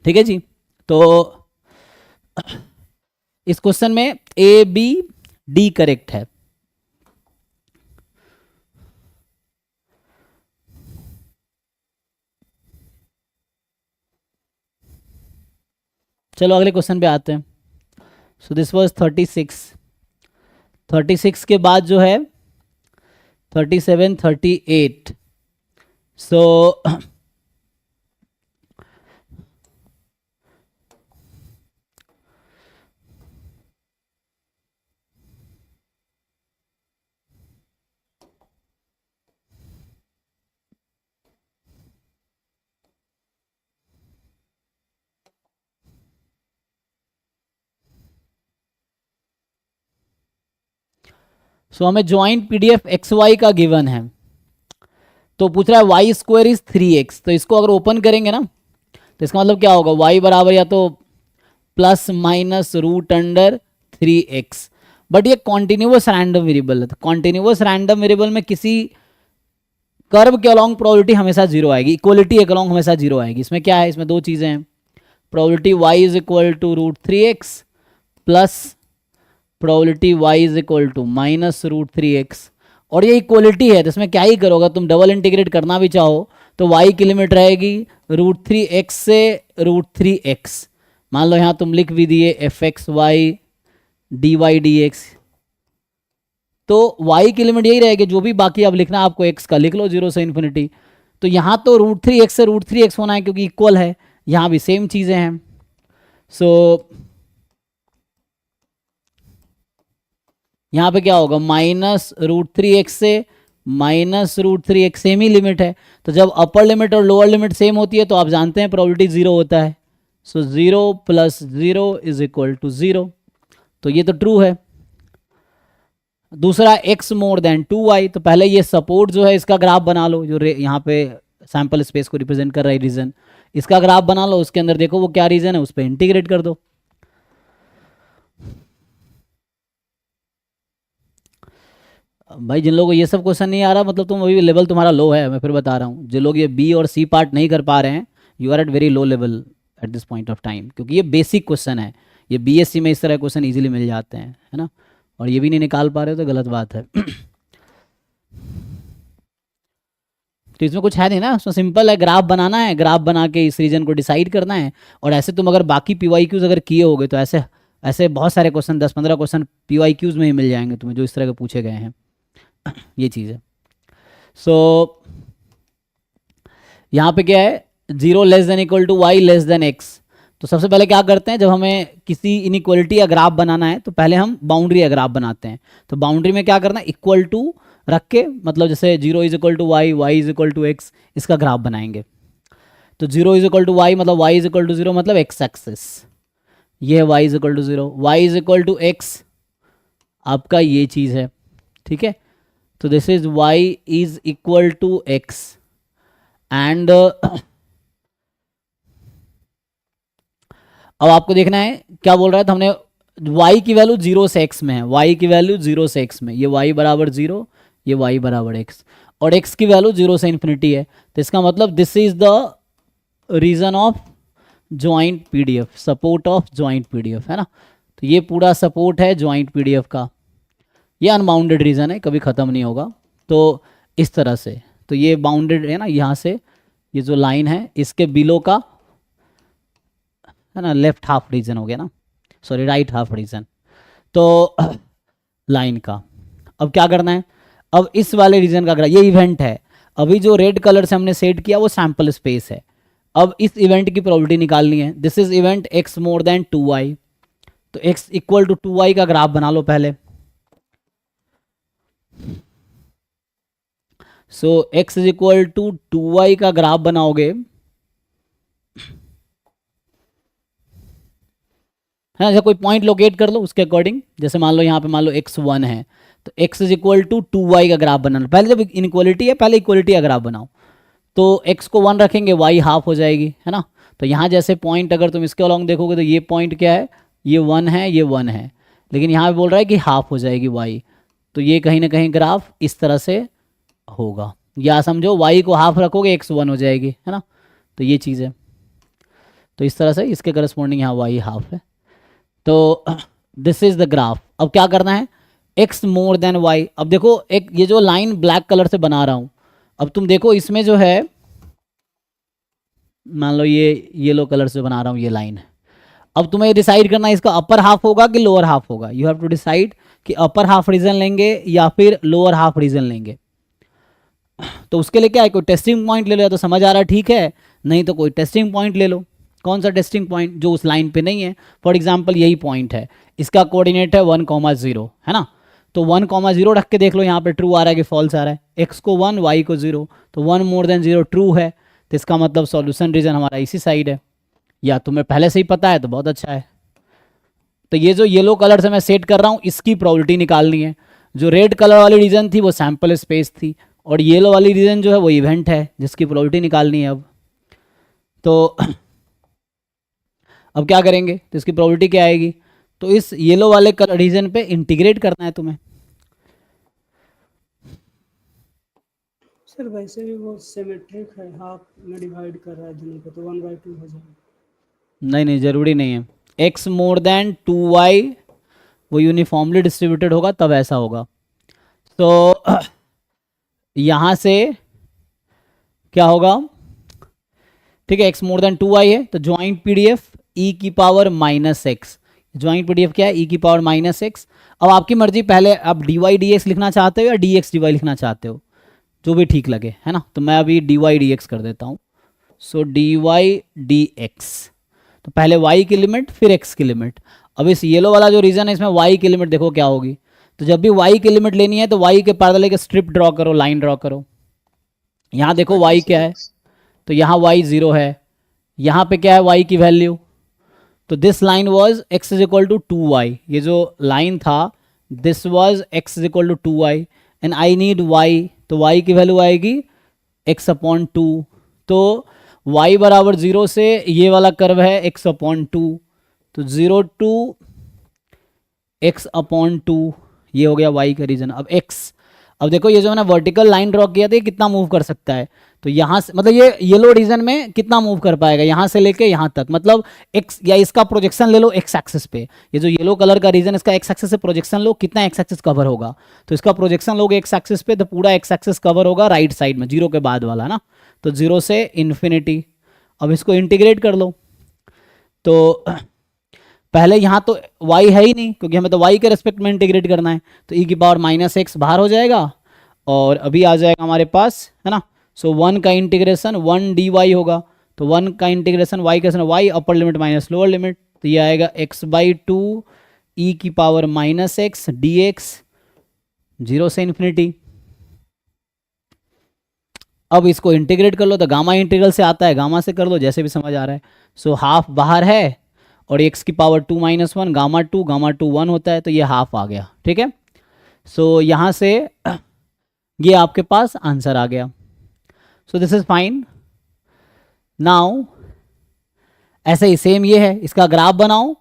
ठीक है जी। तो इस क्वेश्चन में ए बी डी करेक्ट है। चलो अगले क्वेश्चन पे आते हैं। So this was 36। 36 के बाद जो है 37, 38। सो हमें ज्वाइंट पीडीएफ एक्स वाई का गिवन है, तो पूछ रहा है वाई स्क्वायर इज 3x। तो इसको अगर ओपन करेंगे ना, तो इसका मतलब क्या होगा, y बराबर या तो plus minus root under 3x। But ये कॉन्टिन्यूअस रैंडम वेरिएबल है, तो कॉन्टिन्यूअस रैंडम वेरिएबल में किसी कर्व के अलोंग प्रोबेबिलिटी हमेशा जीरो आएगी, इक्वलिटी के अलोंग हमेशा जीरो आएगी। इसमें क्या है, इसमें दो चीज़ें हैं, probability y is equal to root 3x plus probability y is equal to minus root 3x। और ये इक्वलिटी है, तो इसमें क्या ही करोगे, तुम डबल इंटीग्रेट करना भी चाहो तो y की लिमिट रहेगी रूट 3x से रूट 3x। मान लो यहाँ तुम लिख भी दिए f x y d y d x, तो y की लिमिट यही रहेगी, जो भी बाकी अब लिखना आपको x का लिख लो 0 से इन्फिनिटी। तो यहाँ तो रूट 3x से रूट 3x होना है क्योंकि इक्वल है, यहाँ भी सेम चीज़ें हैं। सो यहाँ पे क्या होगा, माइनस रूट 3x से माइनस रूट 3x, सेम ही लिमिट है। तो जब अपर लिमिट और लोअर लिमिट सेम होती है तो आप जानते हैं प्रोबेबिलिटी जीरो होता है। सो 0 प्लस 0 इज इक्वल टू 0, तो ये तो ट्रू है। दूसरा x मोर देन 2y, तो पहले ये सपोर्ट जो है इसका ग्राफ बना लो, जो यहाँ पे सैंपल स्पेस को रिप्रेजेंट कर रहा है रीजन, इसका ग्राफ बना लो, उसके अंदर देखो वो क्या रीजन है, उस पर इंटीग्रेट कर दो। भाई जिन लोगों को ये सब क्वेश्चन नहीं आ रहा, मतलब तुम अभी लेवल तुम्हारा लो है, मैं फिर बता रहा हूँ। जो लोग ये बी और सी पार्ट नहीं कर पा रहे हैं, you are at very low level at this point of time, क्योंकि ये बेसिक क्वेश्चन है। ये बीएससी में इस तरह क्वेश्चन इजीली मिल जाते हैं, है ना, और ये भी नहीं निकाल पा रहे हो तो गलत बात है। तो इसमें कुछ है नहीं ना, उसमें सिंपल है, ग्राफ बनाना है, ग्राफ बना के इस रीजन को डिसाइड करना है। और ऐसे तुम अगर बाकी पीवाईक्यूज अगर किए होगे तो ऐसे ऐसे बहुत सारे क्वेश्चन 10-15 क्वेश्चन पीवाईक्यूज में ही मिल जाएंगे तुम्हें, जो इस तरह के पूछे गए हैं। ये चीज़ है। सो यहाँ पे क्या है, 0 less than equal to y less than x. तो सबसे पहले क्या करते हैं, जब हमें किसी इनइक्वलिटी या ग्राफ बनाना है तो पहले हम बाउंड्री या ग्राफ बनाते हैं। तो बाउंड्री में क्या करना है, इक्वल टू रख के, मतलब जैसे 0 is equal to y, y is equal to x, इसका ग्राफ बनाएंगे। तो 0 इज इक्वल टू वाई मतलब वाई इज इक्वल टू 0 मतलब एक्स एक्सिस, ये है y is equal to 0, y is equal to x आपका ये चीज़ है, ठीक है। तो this is y is equal to x and अब आपको देखना है क्या बोल रहा है। तो हमने y की वैल्यू 0 से x में है, y की वैल्यू 0 से x में, ये y बराबर 0, ये y बराबर x, और x की वैल्यू 0 से इन्फिनिटी है। तो इसका मतलब this is the region of joint PDF, support of joint PDF, है ना। तो ये पूरा सपोर्ट है ज्वाइंट पीडीएफ का, ये अनबाउंडेड रीजन है, कभी ख़त्म नहीं होगा। तो इस तरह से, तो ये बाउंडेड है ना, यहाँ से ये जो लाइन है इसके बिलो का, है ना, लेफ्ट हाफ रीजन हो गया ना, सॉरी राइट हाफ रीजन, तो लाइन का। अब क्या करना है, अब इस वाले रीजन का, ये इवेंट है, अभी जो रेड कलर से हमने सेट किया वो सैंपल स्पेस है। अब इस इवेंट की प्रोबेबिलिटी निकालनी है, this is event x more then 2y, तो x इक्वल टू 2y का ग्राफ बना लो पहले। So x is equal to 2y का ग्राफ बनाओगे, है ना, कोई पॉइंट लोकेट कर लो उसके अकॉर्डिंग। जैसे मान लो यहाँ पे मान लो x1 है, तो x is equal to 2y का ग्राफ बनाना। पहले जब इनइक्वालिटी है, पहले इक्वालिटी का ग्राफ बनाओ। तो x को 1 रखेंगे, y हाफ हो जाएगी, है ना। तो यहाँ जैसे पॉइंट अगर तुम इसके अलॉन्ग देखोगे तो ये पॉइंट क्या है, ये 1 है, ये 1 है, लेकिन यहाँ पे बोल रहा है कि हाफ हो जाएगी y। तो ये कहीं ना कहीं ग्राफ इस तरह से होगा, या समझो y को हाफ रखोगे x 1 हो जाएगी, है ना। तो ये चीज़ है, तो इस तरह से इसके करस्पॉन्डिंग यहाँ y हाफ है। तो दिस इज द ग्राफ। अब क्या करना है, x मोर देन y। अब देखो एक ये जो लाइन ब्लैक कलर से बना रहा हूँ, अब तुम देखो इसमें जो है, मान लो ये येलो कलर से बना रहा हूँ ये लाइन है। अब तुम्हें डिसाइड करना है इसका अपर हाफ होगा कि लोअर हाफ होगा। यू हैव टू डिसाइड कि अपर हाफ रीजन लेंगे या फिर लोअर हाफ रीजन लेंगे। तो उसके लिए क्या है, कोई टेस्टिंग पॉइंट ले लो, या तो समझ आ रहा है ठीक है, नहीं तो कोई टेस्टिंग पॉइंट ले लो। कौन सा टेस्टिंग पॉइंट, जो उस लाइन पे नहीं है। फॉर एग्जांपल यही पॉइंट है, इसका कोऑर्डिनेट है 1,0, है ना। तो 1,0 रख के देख लो यहाँ पे ट्रू आ रहा है कि फॉल्स आ रहा है। एक्स को 1, वाई को 0, तो 1 मोर देन 0 ट्रू है, तो इसका मतलब सॉल्यूशन रीजन हमारा इसी साइड है। या तुम्हें पहले से ही पता है तो बहुत अच्छा है। तो ये जो येलो कलर से मैं सेट कर रहा हूँ, इसकी प्रोबेबिलिटी निकालनी है। जो रेड कलर वाली रीजन थी वो सैंपल स्पेस थी, और येलो वाली रीजन जो है वो इवेंट है, जिसकी प्रोबेबिलिटी निकालनी है। अब तो अब क्या करेंगे, तो इसकी प्रोबेबिलिटी क्या आएगी, तो इस येलो वाले रीजन पे इंटीग्रेट करना है तुम्हें। सर वैसे भी वो सिमेट्रिक है, हाफ में डिवाइड कर रहा है दोनों को, तो 1/2 हो जाएगा। नहीं नहीं, ज़रूरी नहीं है। x मोर देन 2y वो यूनिफॉर्मली डिस्ट्रीब्यूटेड होगा तब ऐसा होगा। तो यहाँ से क्या होगा, ठीक है, x मोर देन 2y है, तो ज्वाइंट PDF e की पावर -x। ज्वाइंट PDF क्या है, e की पावर -x। अब आपकी मर्जी, पहले आप dy dx लिखना चाहते हो या dx dy लिखना चाहते हो, जो भी ठीक लगे, है ना। तो मैं अभी dy dx कर देता हूँ। सो dy dx, तो पहले y की लिमिट फिर x की लिमिट। अब इस येलो वाला जो रीजन है इसमें y की लिमिट देखो क्या होगी। तो जब भी y की लिमिट लेनी है तो y के पैरेलल एक स्ट्रिप ड्रॉ करो, लाइन ड्रॉ करो। यहाँ देखो y क्या है, तो यहाँ y 0 है, यहाँ पे क्या है y की वैल्यू। तो this line was x is equal to 2y, ये जो लाइन था this was x is equal to 2y and I need y, तो y की वैल्यू आएगी x/2। तो y बराबर 0 से ये वाला कर्व है x/2, तो 0 to x/2 ये हो गया y का रीजन। अब x, अब देखो ये जो मैंने वर्टिकल लाइन ड्रॉ किया था ये कितना मूव कर सकता है, तो यहाँ से मतलब ये येलो रीजन में कितना मूव कर पाएगा, यहाँ से लेके यहाँ तक, मतलब x, या इसका प्रोजेक्शन ले लो x एक्सिस पे। ये जो येलो कलर का रीजन, इसका x एक्सिस से प्रोजेक्शन लो, कितना x एक्सिस कवर होगा, तो इसका प्रोजेक्शन लोगे x एक्सिस पे तो पूरा x एक्सिस कवर होगा राइट साइड में, 0 के बाद वाला ना, तो 0 से इन्फिनिटी। अब इसको इंटीग्रेट कर लो, तो पहले यहाँ तो y है ही नहीं, क्योंकि हमें तो y के रेस्पेक्ट में इंटीग्रेट करना है, तो e की पावर -x बाहर हो जाएगा, और अभी आ जाएगा हमारे पास, है ना। सो 1 का इंटीग्रेशन 1 dy होगा, तो 1 का इंटीग्रेशन y का y अपर लिमिट माइनस लोअर लिमिट, तो ये आएगा x/2 e की पावर -x dx, 0 से इन्फिनिटी। अब इसको इंटीग्रेट कर लो, तो गामा इंटीग्रल से आता है, गामा से कर लो, जैसे भी समझ आ रहा है। सो हाफ बाहर है और x की पावर 2 - 1, गामा 2 1 होता है, तो ये हाफ आ गया, ठीक है। सो यहाँ से ये आपके पास आंसर आ गया। सो दिस इज फाइन। नाउ ऐसे ही सेम ये है, इसका ग्राफ बनाओ,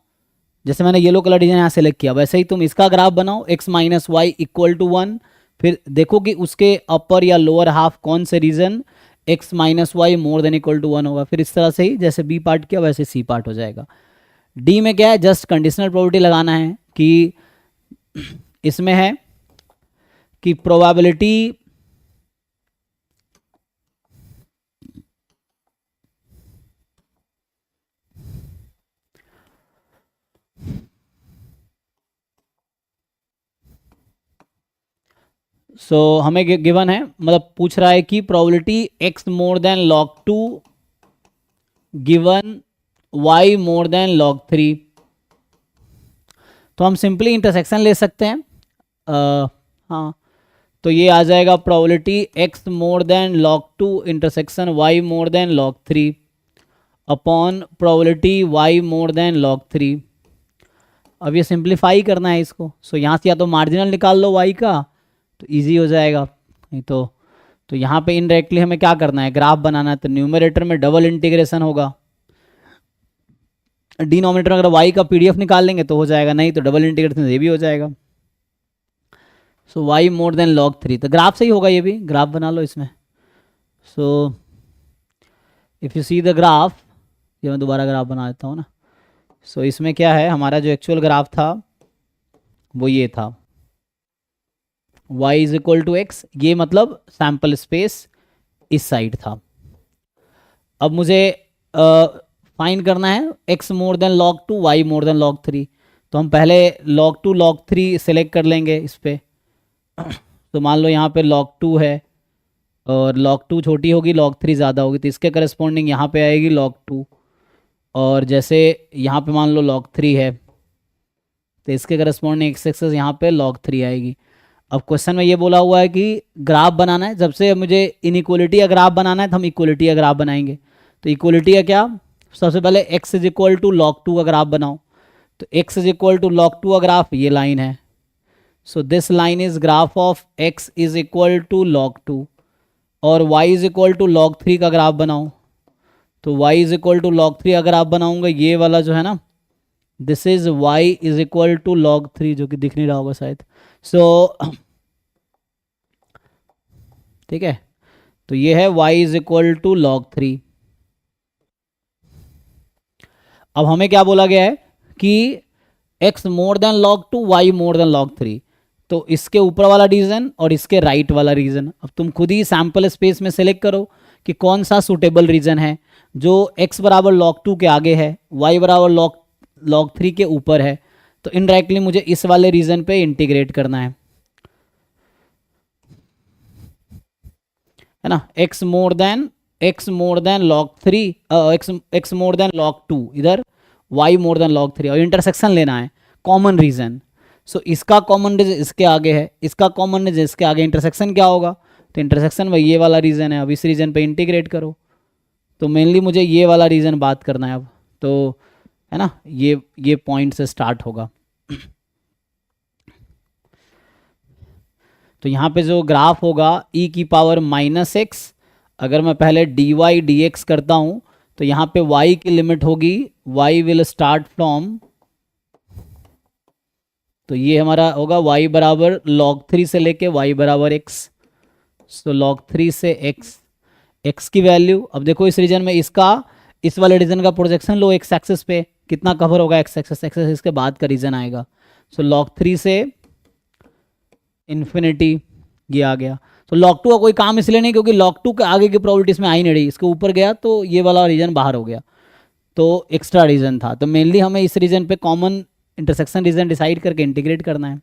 जैसे मैंने येलो कलर डिजाइन यहाँ सेलेक्ट किया वैसे ही तुम इसका ग्राफ बनाओ, x - y इक्वल टू 1। फिर देखो कि उसके अपर या लोअर हाफ कौन से region x - y more than equal to 1 होगा। फिर इस तरह से ही जैसे बी पार्ट किया वैसे सी पार्ट हो जाएगा। डी में क्या है, जस्ट कंडीशनल प्रोबेबिलिटी लगाना है कि इसमें है कि प्रोबेबिलिटी हमें गिवन है, मतलब पूछ रहा है कि probability x more then log2 given y more than log3। तो हम सिंपली इंटरसेक्शन ले सकते हैं, हाँ, तो ये आ जाएगा probability x more then log2 intersection y more than log3 upon probability y more than log3। अब ये सिंप्लीफाई करना है इसको, सो यहाँ से या तो मार्जिनल निकाल लो y का तो इजी हो जाएगा, नहीं तो यहाँ पे इनडायरेक्टली हमें क्या करना है, ग्राफ बनाना है। तो न्यूमरेटर में डबल इंटीग्रेशन होगा, डिनोमिनेटर में अगर y का पीडीएफ निकाल लेंगे तो हो जाएगा, नहीं तो डबल इंटीग्रेशन ये भी हो जाएगा। सो y मोर देन log3, तो ग्राफ सही होगा, ये भी ग्राफ बना लो इसमें। So if you see the graph, ये मैं दोबारा ग्राफ बना देता हूँ ना। सो इसमें क्या है, हमारा जो एक्चुअल ग्राफ था वो ये था, y is equal to x, ये मतलब सैम्पल स्पेस इस साइड था। अब मुझे फाइंड करना है x more then log2 y more than log3, तो हम पहले log2 log3 सेलेक्ट कर लेंगे इस पर। तो मान लो यहाँ पे log2 है और log2 छोटी होगी log3 ज़्यादा होगी, तो इसके करस्पॉन्डिंग यहाँ पे आएगी log2, और जैसे यहाँ पे मान लो log3 है तो इसके करस्पॉन्डिंग एक्स एक्सेस यहाँ पे log3 आएगी। अब क्वेश्चन में ये बोला हुआ है कि ग्राफ बनाना है, जब से मुझे इनइक्वलिटी का ग्राफ बनाना है तो हम इक्वलिटी का ग्राफ बनाएंगे। तो इक्वलिटी का क्या, सबसे पहले x is equal to log2 का ग्राफ बनाओ। तो x is equal to log2 का ग्राफ ये लाइन है, so this line is graph of x is equal to log2, और y is equal to log3 का ग्राफ बनाओ। तो y is equal to log3 अगर आप बनाऊंगा, ये वाला जो है ना, this is y is equal to log3, जो कि दिख नहीं रहा होगा शायद। सो ठीक है, तो ये है y is equal to log3। अब हमें क्या बोला गया है कि x more then log2 y more than log3, तो इसके ऊपर वाला रीजन और इसके राइट वाला रीजन, अब तुम खुद ही सैम्पल स्पेस में सेलेक्ट करो कि कौन सा सुटेबल रीजन है, जो x बराबर log2 के आगे है, y बराबर log3 के ऊपर है। तो इनडायरेक्टली मुझे इस वाले रीजन पे इंटीग्रेट करना है ना, x more than log3, x more then log2 इधर, y मोर देन log3, और इंटरसेक्शन लेना है कॉमन रीजन। सो इसका कॉमन रीजन इसके आगे है, इसका कॉमन रीजन इसके आगे, इंटरसेक्शन क्या होगा, तो इंटरसेक्शन में ये वाला रीजन है। अब इस रीजन पे इंटीग्रेट करो, तो मेनली मुझे ये वाला रीजन बात करना है अब, तो है ना, ये पॉइंट से स्टार्ट होगा। तो यहाँ पे जो ग्राफ होगा e की पावर -x, अगर मैं पहले dy dx करता हूँ तो यहाँ पे y की लिमिट होगी, y विल स्टार्ट फ्रॉम, तो ये हमारा होगा y बराबर log3 से लेके y बराबर x। सो log3 से x की वैल्यू, अब देखो इस रीजन में इसका, इस वाले रीजन का प्रोजेक्शन लो x एक्सेस पे, कितना कवर होगा x एक्सेस इसके बाद का रीजन आएगा। सो log3 से इन्फिनिटी ये आ गया। तो log2 का कोई काम इसलिए नहीं क्योंकि log2 के आगे की प्रोबेबिलिटी इसमें आई नहीं रही, इसके ऊपर गया तो ये वाला रीजन बाहर हो गया, तो एक्स्ट्रा रीजन था। तो मेनली हमें इस रीजन पे कॉमन इंटरसेक्शन रीजन डिसाइड करके इंटीग्रेट करना है।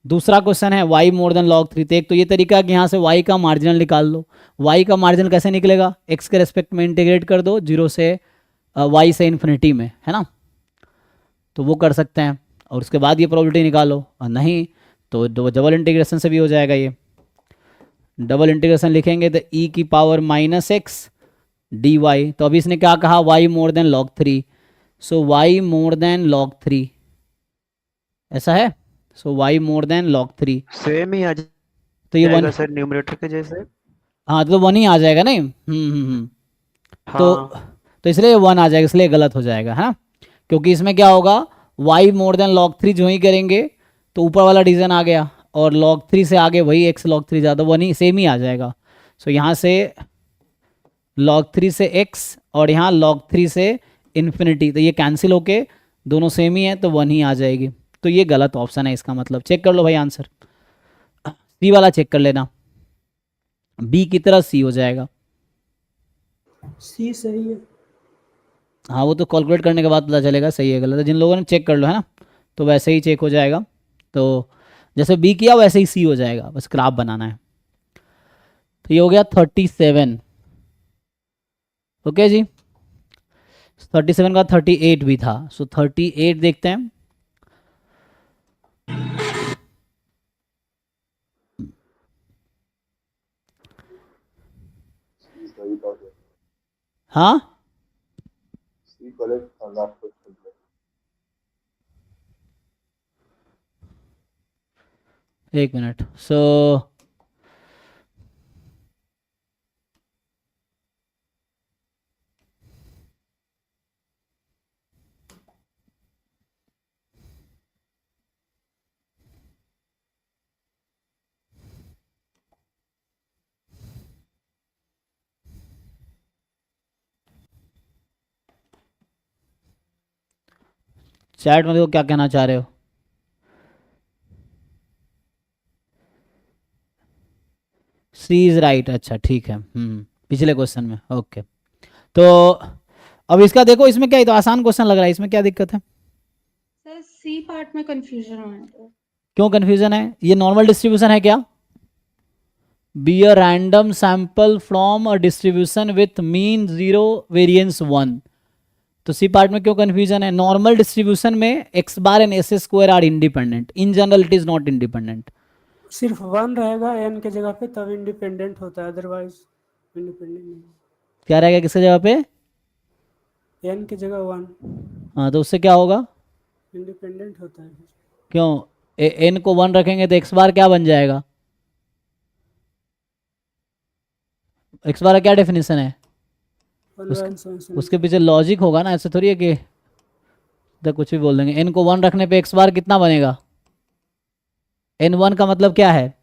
दूसरा क्वेश्चन है y मोर देन log3, तो एक तो ये तरीका है कि यहाँ से y का मार्जिनल निकाल लो। y का मार्जिनल कैसे निकलेगा, x के रेस्पेक्ट में इंटीग्रेट कर दो 0 से y से इन्फिनिटी में, है ना, तो वो कर सकते हैं, और उसके बाद ये प्रोबेबिलिटी निकालो, और नहीं तो डबल इंटीग्रेशन से भी हो जाएगा। ये डबल इंटीग्रेशन लिखेंगे तो e की पावर -x dy, तो अभी इसने क्या कहा, y more than log3, so y more than log3, ऐसा है। So y more than log3 same ही आ तो ये जाएगा वन, सर न्यूमरेटर के जैसे। हाँ तो 1 ही आ जाएगा नहीं, तो इसलिए 1 आ जाएगा, इसलिए गलत हो जाएगा, है ना, क्योंकि इसमें क्या होगा, y मोर देन log3 जो ही करेंगे तो ऊपर वाला रीजन आ गया, और log3 से आगे वही x log3 ज़्यादा, 1 ही सेम ही आ जाएगा। सो यहाँ से log3 से x और यहाँ log3 से इन्फिनिटी, तो ये कैंसिल होके दोनों सेम ही है तो 1 ही आ जाएगी। तो ये गलत ऑप्शन है इसका मतलब, चेक कर लो भाई आंसर, सी वाला चेक कर लेना, बी की तरह सी हो जाएगा। सी सही है। हाँ वो तो कैलकुलेट करने के बाद पता चलेगा सही है गलत है, जिन लोगों ने चेक कर लो है ना, तो वैसे ही चेक हो जाएगा। तो जैसे बी किया वैसे ही सी हो जाएगा, बस ग्राफ बनाना है। तो ये हो गया 37, ओके जी। 37 का 38 भी था, सो 38 देखते हैं। वही था फिर। हाँ सी करेक्ट था लास्ट क्वेश्चन में। एक मिनट। सो चैट में देखो क्या कहना चाह रहे हो। सी इज राइट, अच्छा ठीक है। पिछले क्वेश्चन में ओके। तो अब इसका देखो, इसमें क्या है, तो आसान क्वेश्चन लग रहा है, इसमें क्या दिक्कत है? सर सी पार्ट में कंफ्यूजन हो रहा है। क्यों कंफ्यूजन है? ये नॉर्मल डिस्ट्रीब्यूशन है क्या? Be a random sample from a distribution with mean 0 variance 1। तो सी पार्ट में क्यों कंफ्यूजन है? नॉर्मल डिस्ट्रीब्यूशन में x bar and S square are independent, in general it is not independent. सिर्फ वन रहेगा n के जगह पे तब इंडिपेंडेंट होता है, अदरवाइज इंडिपेंडेंट नहीं। क्या रहेगा किसके जगह पे? एन की जगह वन हाँ, तो उससे क्या होगा? इंडिपेंडेंट होता है। क्यों? एन को 1 रखेंगे तो एक्स बार क्या बन जाएगा? एक्स बार का क्या डेफिनेशन है? उसके पीछे लॉजिक होगा ना, ऐसे थोड़ी है कि तो कुछ भी बोल देंगे। एन को 1 रखने पे एक्स बार कितना बनेगा? एन 1 का मतलब क्या है?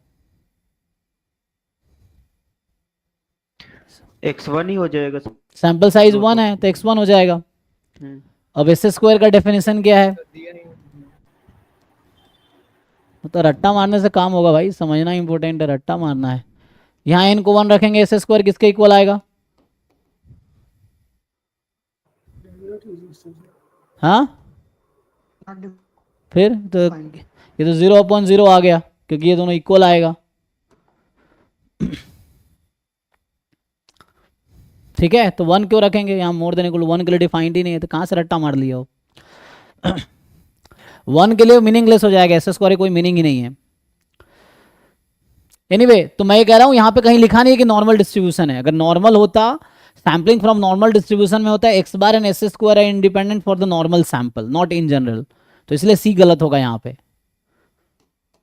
x1 ही हो जाएगा। सैंपल साइज 1 है तो x1 हो जाएगा। अब एस स्क्वायर का डेफिनेशन क्या है? तो रट्टा मारने से काम होगा भाई, समझना इंपॉर्टेंट है, रट्टा मारना है। यहाँ एन को 1 रखेंगे, एस स्क्वायर किसके इक्वल आएगा? हाँ फिर तो ये तो 0/0 आ गया, क्योंकि ये दोनों इक्वल आएगा। ठीक है, तो 1 क्यों रखेंगे यहाँ? मोर देन इक्वल 1 के लिए डिफाइंड ही नहीं है, तो कहाँ से रट्टा मार लिया हो? 1 के लिए मीनिंगलेस हो जाएगा, एस स्क्वायर कोई मीनिंग ही नहीं है। एनीवे तो मैं ये कह रहा हूँ यहाँ पे कहीं लिखा नहीं है कि नॉर्मल डिस्ट्रीब्यूशन है। अगर नॉर्मल होता, सैम्पलिंग फ्रॉम नॉर्मल डिस्ट्रीब्यूशन में होता है x bar and S square है independent for the normal sample, not in general, तो इसलिए सी गलत होगा यहाँ पे।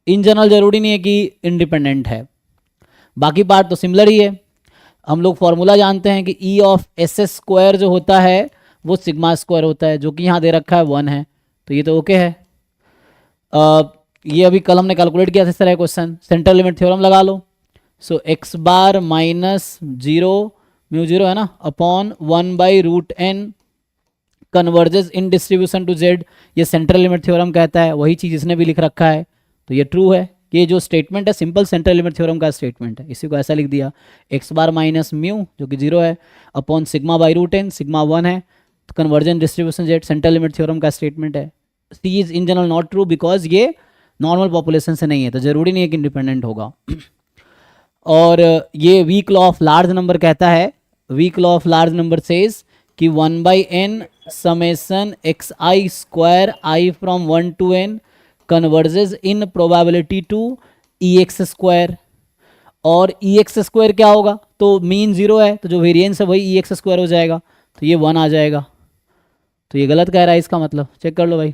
इन जनरल जरूरी नहीं है कि इंडिपेंडेंट है, बाकी पार्ट तो सिमिलर ही है। हम लोग फॉर्मूला जानते हैं कि ई ऑफ एस स्क्वायर जो होता है वो सिग्मा स्क्वायर होता है, जो कि यहाँ दे रखा है 1 है, तो ये तो ओके है। ये अभी कल हमने कैलकुलेट किया था इस तरह क्वेश्चन, सेंट्रल लिमिट थ्योरम लगा लो। So x bar minus 0 mu 0 है ना upon 1/√n converges in distribution to z, ये सेंट्रल लिमिट थ्योरम कहता है, वही चीज़ इसने भी लिख रखा है, तो ये ट्रू है। ये जो स्टेटमेंट है सिंपल सेंट्रल लिमिट थ्योरम का स्टेटमेंट है, इसी को ऐसा लिख दिया, एक्स बार माइनस म्यू जो कि 0 है अपॉन सिग्मा/√n, सिग्मा 1 है, convergence distribution Z, central limit theorem का स्टेटमेंट है। C is in general not true because ये नॉर्मल पॉपुलेशन से नहीं है, तो जरूरी नहीं है कि इंडिपेंडेंट होगा। और ये weak law of large number कहता है, weak law of large number says कि 1/n summation x i square i from 1 to n converges in probability to E x square. और ई एक्स स्क्वायर क्या होगा? तो मीन 0 है, तो जो वेरिएंस है वही ई एक्स स्क्वायर हो जाएगा, तो ये 1 आ जाएगा। तो ये गलत कह रहा है, इसका मतलब चेक कर लो भाई।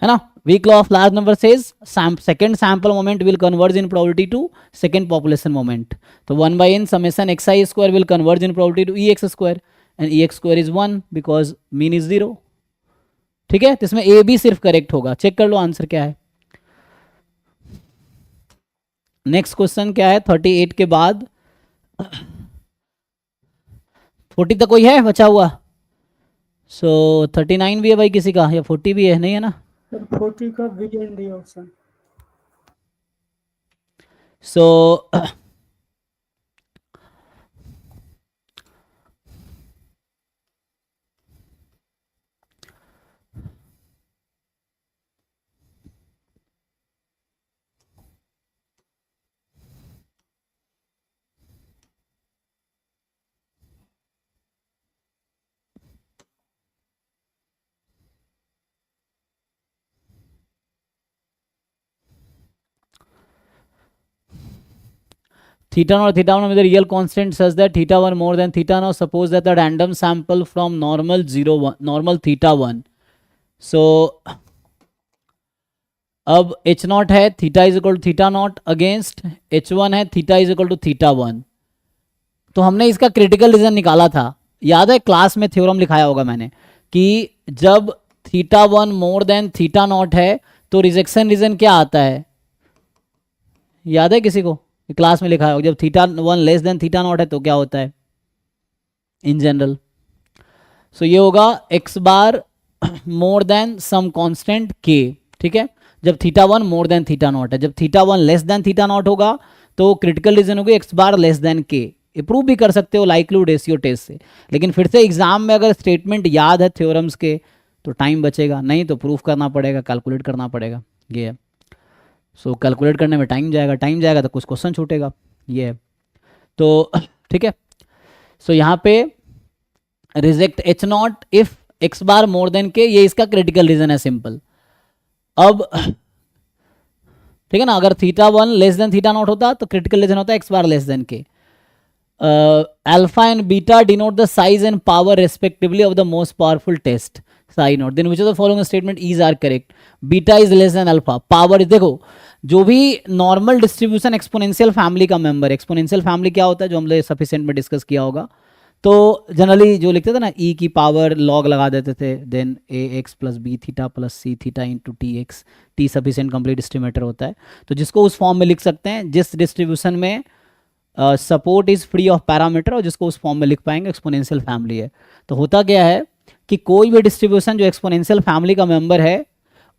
है ना, weak law of large number says second sample moment will converge in probability to second population moment, तो 1/n summation x i square will converge in probability to E x square and E x square is 1 because mean is 0। ठीक है, तो इसमें A B सिर्फ correct होगा, check कर लो answer क्या है। नेक्स्ट क्वेश्चन क्या है 38 के बाद? 40 तक कोई है बचा हुआ? सो 39 भी है भाई किसी का, या 40 भी है? नहीं है ना? 40 का B and D option. So theta naught theta 1 with the real constant such that theta 1 more than theta naught. Suppose that the random sample from normal 0 1 normal theta 1. So अब h नॉट है theta is equal to theta naught against h1 है theta is equal to theta 1. तो हमने इसका critical reason निकाला था. याद है क्लास में थ्योरम लिखाया होगा मैंने कि जब theta 1 more than theta naught है तो रिजेक्शन रीजन क्या आता है. याद है किसी को? क्लास में लिखा है जब theta 1 less than theta naught है तो क्या होता है इन जनरल. सो ये होगा x bar more than some constant k. ठीक है, जब theta 1 more than theta naught है. जब theta 1 less than theta naught होगा तो क्रिटिकल रीजन होगी x bar less than k. ये प्रूव भी कर सकते हो लाइक्लीहुड रेशियो टेस्ट से. लेकिन फिर से एग्जाम में अगर स्टेटमेंट याद है थ्योरम्स के तो टाइम बचेगा, नहीं तो प्रूफ करना पड़ेगा, कैलकुलेट करना पड़ेगा. ये है. सो कैलकुलेट करने में टाइम जाएगा तो कुछ क्वेश्चन छूटेगा. ये है. तो ठीक है. सो यहाँ पे reject H not if x bar more then के, ये इसका क्रिटिकल रीजन है सिंपल. अब ठीक है ना, अगर theta 1 less than theta naught होता तो क्रिटिकल रीजन होता है x bar less than K. Alpha and beta denote the size and power respectively of the most powerful test psi naught. Then which of the following statement is are correct. Beta is less than alpha. Power देखो जो भी normal distribution exponential family का member, exponential family क्या होता है जो हमने sufficient में डिस्कस किया होगा. तो जनरली जो लिखते थे ना e की पावर लॉग लगा देते थे, then A X plus B theta plus C theta into T X. T sufficient complete estimator होता है. तो जिसको उस फॉर्म में लिख सकते हैं जिस डिस्ट्रीब्यूशन में support is free of parameter, और जिसको उस फॉर्म में लिख पाएंगे एक्सपोनेंशियल फैमिली है. तो होता क्या है कि कोई भी डिस्ट्रीब्यूशन जो एक्सपोनेंशियल फैमिली का मेंबर है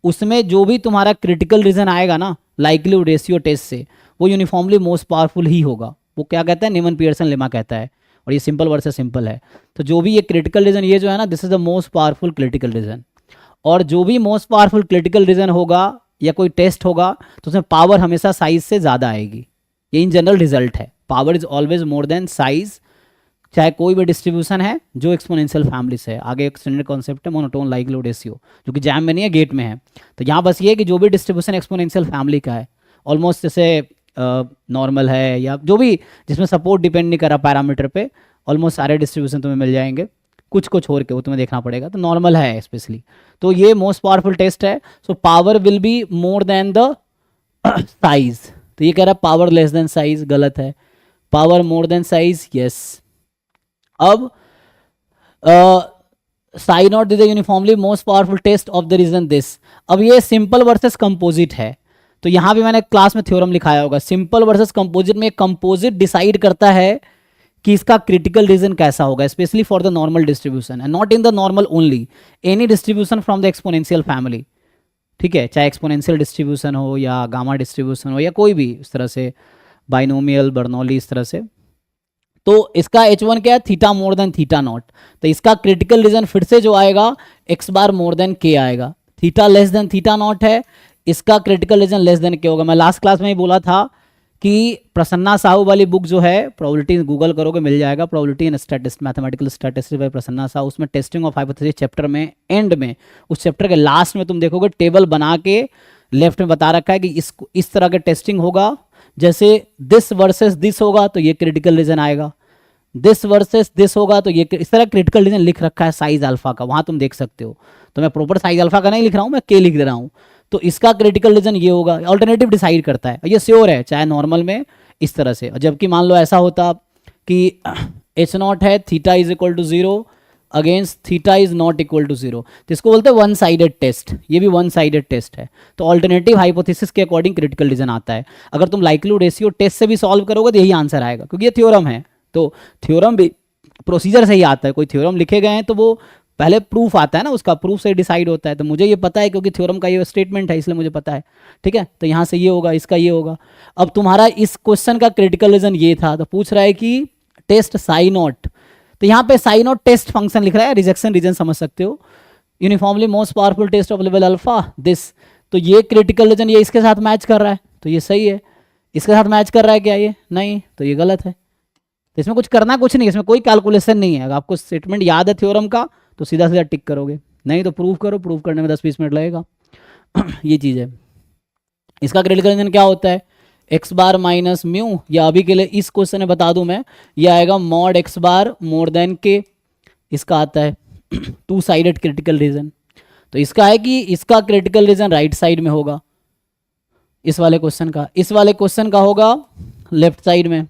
उसमें जो भी तुम्हारा क्रिटिकल रीजन आएगा ना लाइक्लीहुड रेशियो टेस्ट से, वो यूनिफॉर्मली मोस्ट पावरफुल ही होगा. वो क्या कहता है, नीमन पियर्सन लेमा कहता है. और ये सिंपल वर्ड से सिंपल है. तो जो भी ये क्रिटिकल रीजन ये जो है ना, this is the most powerful critical reason. और जो भी मोस्ट पावरफुल क्रिटिकल रीजन होगा या कोई टेस्ट होगा तो उसमें पावर हमेशा साइज से ज़्यादा आएगी. ये इन जनरल रिजल्ट है. Power is always more than size, चाहे कोई भी डिस्ट्रीब्यूशन है जो एक्सपोनेंशियल फैमिली से है. आगे एक स्टैंडर्ड कॉन्सेप्ट है मोनोटोन लाइक्लीहुड रेशियो, जो कि जैम में नहीं है, गेट में है. तो यहाँ बस ये है कि जो भी डिस्ट्रीब्यूशन एक्सपोनेंशियल फैमिली का है, ऑलमोस्ट जैसे नॉर्मल है या जो भी जिसमें सपोर्ट डिपेंड नहीं कर रहा पैरामीटर पे, ऑलमोस्ट सारे डिस्ट्रीब्यूशन तुम्हें मिल जाएंगे. कुछ कुछ और के वो तुम्हें देखना पड़ेगा. तो नॉर्मल है स्पेशली. तो ये मोस्ट पावरफुल टेस्ट है. So power will be more than the size. तो ये कह रहा है पावर लेस देन साइज, गलत है. Power more than size, yes. अब psi naught is the uniformly most powerful test of the region this. अब ये सिंपल वर्सेस कंपोजिट है. तो यहाँ भी मैंने क्लास में थ्योरम लिखाया होगा. सिंपल वर्सेस कंपोजिट में कंपोजिट डिसाइड करता है कि इसका क्रिटिकल रीजन कैसा होगा, specially for the normal distribution and not in the normal only, any distribution from the exponential family. ठीक है, चाहे एक्सपोनेंशियल डिस्ट्रीब्यूशन हो या गामा डिस्ट्रीब्यूशन हो या कोई भी इस तरह से बाइनोमियल बर्नौली इस तरह से. तो इसका h1 क्या है, theta more than theta not. तो इसका क्रिटिकल रीजन फिर से जो आएगा x bar more then k आएगा. Theta less than theta naught है, इसका critical reason less than k होगा. मैं लास्ट क्लास में ही बोला था कि प्रसन्ना साहू वाली बुक जो है, प्रोबेबिलिटी गूगल करोगे मिल जाएगा, probability and statistics mathematical statistics by Prasanna Sahu. उसमें टेस्टिंग ऑफ हाइपोथेसिस चैप्टर में एंड में, उस चैप्टर के लास्ट में तुम देखोगे टेबल बना के लेफ्ट में बता रखा है कि इस तरह के टेस्टिंग होगा. जैसे दिस वर्सेस दिस होगा तो ये क्रिटिकल रीजन आएगा, दिस वर्सेस दिस होगा तो ये, इस तरह क्रिटिकल रीजन लिख रखा है साइज अल्फा का, वहां तुम देख सकते हो. तो मैं प्रॉपर साइज अल्फा का नहीं लिख रहा हूं, मैं के लिख दे रहा हूं. तो इसका क्रिटिकल रीजन ये होगा. ऑल्टरनेटिव डिसाइड करता है, ये श्योर है, चाहे नॉर्मल में इस तरह से. जबकि मान लो ऐसा होता कि एच नॉट है theta is equal to 0 against theta is not equal to 0, तो इसको बोलते हैं वन साइडेड टेस्ट. ये भी वन साइडेड टेस्ट है. तो ऑल्टरनेटिव हाइपोथेसिस के अकॉर्डिंग क्रिटिकल रीजन आता है. अगर तुम लाइक्लीहुड रेशियो टेस्ट से भी सॉल्व करोगे तो यही आंसर आएगा, क्योंकि ये थ्योरम है. तो थ्योरम भी प्रोसीजर से ही आता है. कोई थ्योरम लिखे गए हैं तो वो पहले प्रूफ आता है ना, उसका प्रूफ से डिसाइड होता है. तो मुझे ये पता है क्योंकि थ्योरम का ये स्टेटमेंट है, इसलिए मुझे पता है. ठीक है, तो यहाँ से ये होगा, इसका ये होगा. अब तुम्हारा इस क्वेश्चन का क्रिटिकल रीजन ये था, तो पूछ रहा है कि टेस्ट साई नॉट. तो यहाँ पे साई नॉट टेस्ट फंक्शन लिख रहा है, रिजेक्शन रीजन समझ सकते हो. Uniformly most powerful test of level alpha this. तो ये क्रिटिकल रीजन ये इसके साथ मैच कर रहा है, तो ये सही है. इसके साथ मैच कर रहा है क्या ये, नहीं, तो ये गलत है. तो इसमें कुछ करना कुछ नहीं, इसमें कोई कैलकुलेशन नहीं है. अगर आपको स्टेटमेंट याद है थ्योरम का तो सीधा सीधा टिक करोगे, नहीं तो प्रूफ करो. प्रूफ करने में 10-20 मिनट लगेगा. ये चीज़ है. इसका क्रिटिकल रीजन क्या होता है, एक्स बार माइनस म्यू, या अभी के लिए इस क्वेश्चन में बता दूं मैं, ये आएगा मॉड एक्स बार मोर देन के, इसका आता है टू साइडेड क्रिटिकल रीजन। तो इसका है कि इसका क्रिटिकल रीजन राइट साइड में होगा इस वाले क्वेश्चन का, इस वाले क्वेश्चन का होगा लेफ्ट साइड में,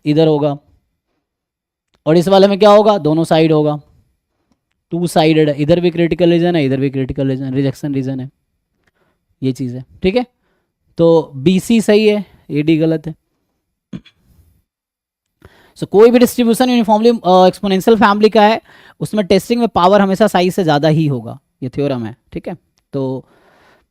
इधर होगा, और इस वाले में क्या होगा, दोनों साइड होगा, टू साइडेड है, इधर भी क्रिटिकल रीजन है, इधर भी क्रिटिकल रीजन, रिजेक्शन रीजन है, ये चीज़ है। ठीक है, तो बी सी सही है, ए डी गलत है। सो कोई भी डिस्ट्रीब्यूशन यूनिफॉर्मली एक्सपोनेंशियल फैमिली का है, उसमें टेस्टिंग में पावर हमेशा साइज से ज़्यादा ही होगा, ये थ्योरम है। ठीक है, तो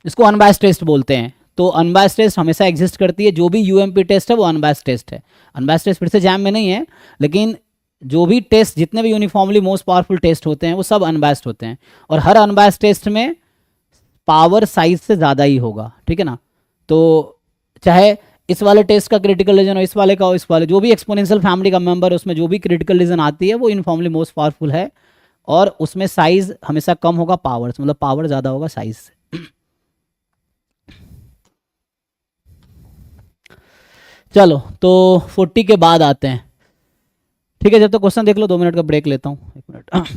इसको अनबायस्ड टेस्ट बोलते हैं। तो अनबायस्ड टेस्ट हमेशा एग्जिस्ट करती है, जो भी यूएमपी टेस्ट है वो अनबायस्ड टेस्ट है। अनबायस्ड टेस्ट फिर से जैम में नहीं है, लेकिन जो भी टेस्ट, जितने भी यूनिफॉर्मली मोस्ट पावरफुल टेस्ट होते हैं वो सब अनबायस्ड होते हैं, और हर अनबायस्ड टेस्ट में पावर साइज से ज़्यादा ही होगा। ठीक है ना, तो चाहे इस वाले टेस्ट का क्रिटिकल रीजन हो, इस वाले का हो, इस वाले जो भी एक्सपोनेंशियल फैमिली का मेंबर है उसमें जो भी क्रिटिकल रीजन आती है वो यूनिफॉर्मली मोस्ट पावरफुल है, और उसमें साइज हमेशा कम होगा पावर से, मतलब पावर ज़्यादा होगा साइज से। चलो, तो 40 के बाद आते हैं। ठीक है, जब तक क्वेश्चन देख लो, 2 मिनट का ब्रेक लेता हूँ, 1 मिनट।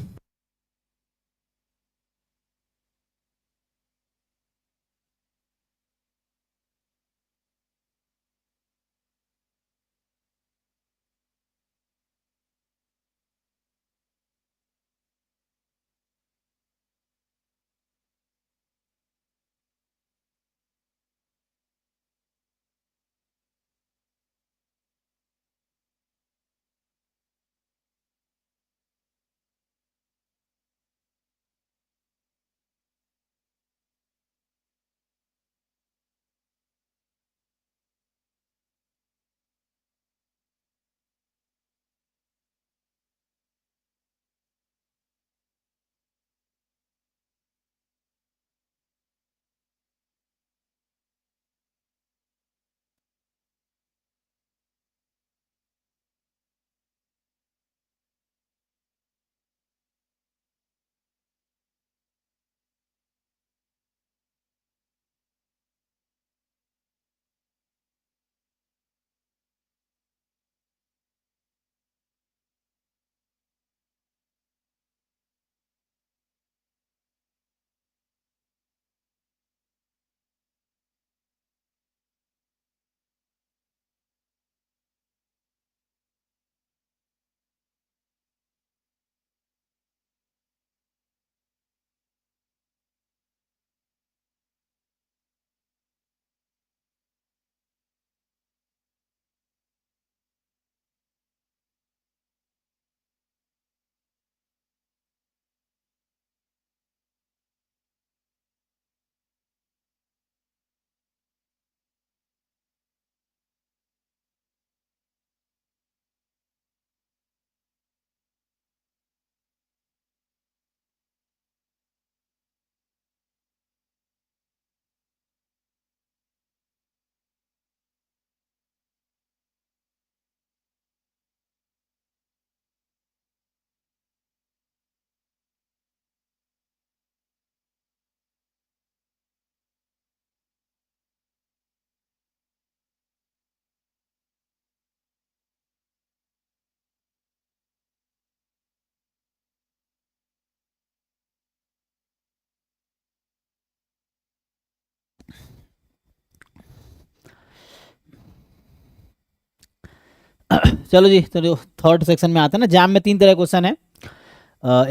चलो जी, चलो थर्ड सेक्शन में आते हैं ना। जैम में 3 तरह के क्वेश्चन है,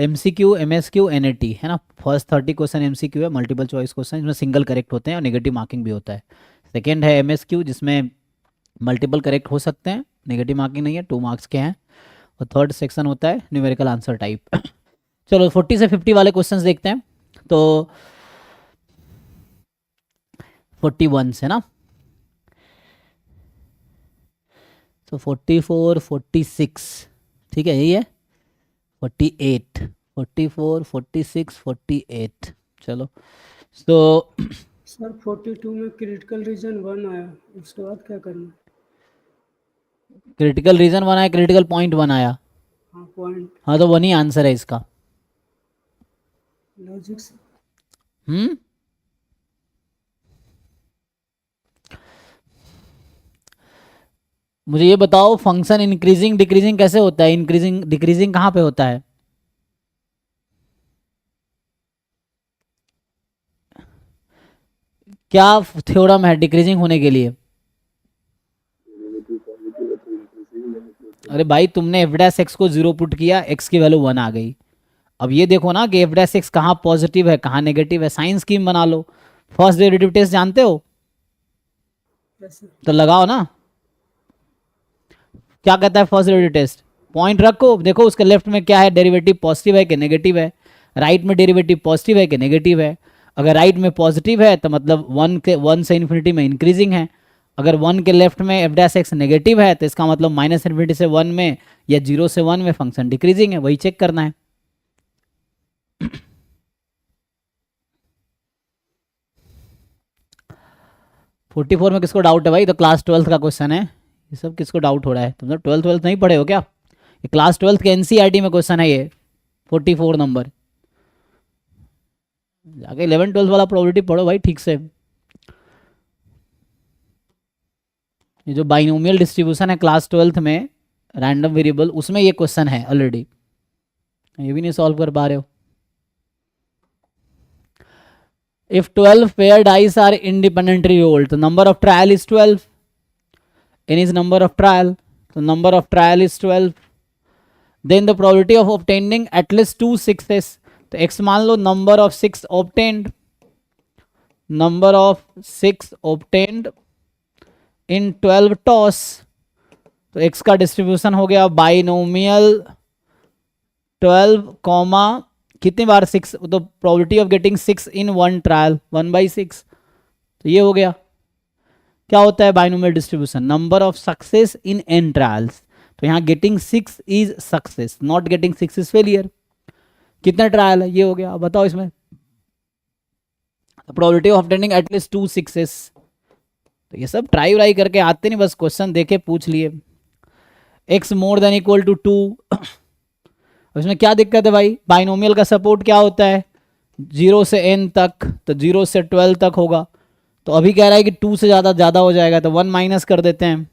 MCQ, MSQ, NAT, है ना। फर्स्ट 30 क्वेश्चन MCQ है, मल्टीपल चॉइस क्वेश्चन, जिसमें सिंगल करेक्ट होते हैं और नेगेटिव मार्किंग भी होता है। सेकेंड है MSQ, जिसमें मल्टीपल करेक्ट हो सकते हैं, नेगेटिव मार्किंग नहीं है, 2 मार्क्स के हैं। और थर्ड सेक्शन होता है न्यूमेरिकल आंसर टाइप। चलो 40 से 50 वाले क्वेश्चंस देखते हैं। तो 41 से ना, तो 44, 46, ठीक है, यही है, 48, 44, 46, 48। चलो, तो सर 42 में क्रिटिकल रीजन 1 आया, उसके बाद क्या करना? क्रिटिकल रीजन 1 आया, क्रिटिकल पॉइंट 1 आया, हाँ पॉइंट, हाँ, तो 1 ही आंसर है इसका। लॉजिक से। मुझे ये बताओ फंक्शन इंक्रीजिंग डिक्रीजिंग कैसे होता है? इंक्रीजिंग डिक्रीजिंग कहाँ पे होता है? क्या थ्योरम है डिक्रीजिंग होने के लिए? नेगेटिव पॉजिटिव है तो इंक्रीजिंग, नेगेटिव अरे भाई तुमने एफ डैश एक्स को 0 पुट किया, एक्स की वैल्यू 1 आ गई। अब ये देखो ना कि एफ डैश एक्स कहाँ पॉजिटिव है कहाँ नेगेटिव है, साइन स्कीम बना लो। फर्स्ट डेरिवेटिव टेस्ट जानते हो? Yes, sir. तो लगाओ ना। क्या कहता है फर्स्ट डेरिवेटिव टेस्ट? पॉइंट रखो, देखो उसके लेफ्ट में क्या है, डेरिवेटिव पॉजिटिव है कि नेगेटिव है। राइट में डेरिवेटिव पॉजिटिव है कि नेगेटिव है। अगर राइट में पॉजिटिव है तो मतलब 1 से इन्फिनिटी में इंक्रीजिंग है। अगर 1 के लेफ्ट में एफ डैश एक्स नेगेटिव है तो इसका मतलब माइनस इन्फिनिटी से 1 में या 0 से 1 में फंक्शन डिक्रीजिंग है, वही चेक करना है। फोर्टी फोर में किसको डाउट है भाई? तो क्लास 12th का क्वेश्चन है। ये सब किसको डाउट हो रहा है? तुम लोग 12th नहीं पढ़े हो क्या? ये क्लास 12th के एनसीईआरटी में क्वेश्चन है ये 44 नंबर। जाके 11 12 वाला प्रोबेबिलिटी पढ़ो भाई ठीक से। ये जो बाइनोमियल डिस्ट्रीब्यूशन है क्लास 12th में रैंडम वेरिएबल, उसमें ये क्वेश्चन है ऑलरेडी, ये भी नहीं सॉल्व कर पा रहे हो। If 12 pair dice are independently rolled, the number of trial is 12. N is number of trial, so number of trial is 12. Then the probability of obtaining at least 2 6s. तो x मान लो number of 6 obtained, number of 6 obtained in 12 toss. तो x का distribution हो गया binomial 12 comma कितनी बार 6, तो probability of getting 6 in 1 trial 1/6। तो ये हो गया। क्या होता है binomial distribution? Number of success in n trials. तो यहाँ getting 6 is success, not getting 6 is failure. कितने ट्रायल है? ये हो गया। अब बताओ इसमें probability of obtaining at least 2 6s। तो ये सब ट्राई व्राई करके आते नहीं, बस क्वेश्चन देखे पूछ लिए। x more than equal to 2। इसमें क्या दिक्कत है भाई? बाइनोमियल का सपोर्ट क्या होता है? 0 से n तक, तो 0 से 12 तक होगा। तो अभी कह रहा है कि 2 से ज़्यादा हो जाएगा, तो 1 माइनस कर देते हैं।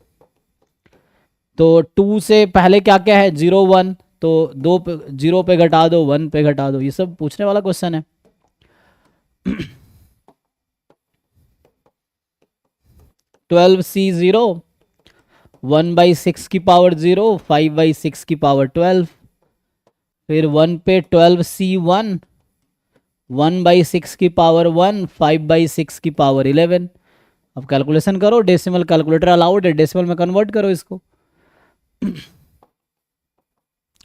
तो 2 से पहले क्या क्या है? 0 1, तो 2 पे 0 पे घटा दो, 1 पे घटा दो। ये सब पूछने वाला क्वेश्चन है। 12c0 1/6 की पावर 0 5/6 की पावर 12, फिर 1 पे 12c1 1/6 की पावर 1 5/6 की पावर 11। अब कैलकुलेशन करो, डेसिमल कैलकुलेटर अलाउड है, डेसिमल में कन्वर्ट करो इसको।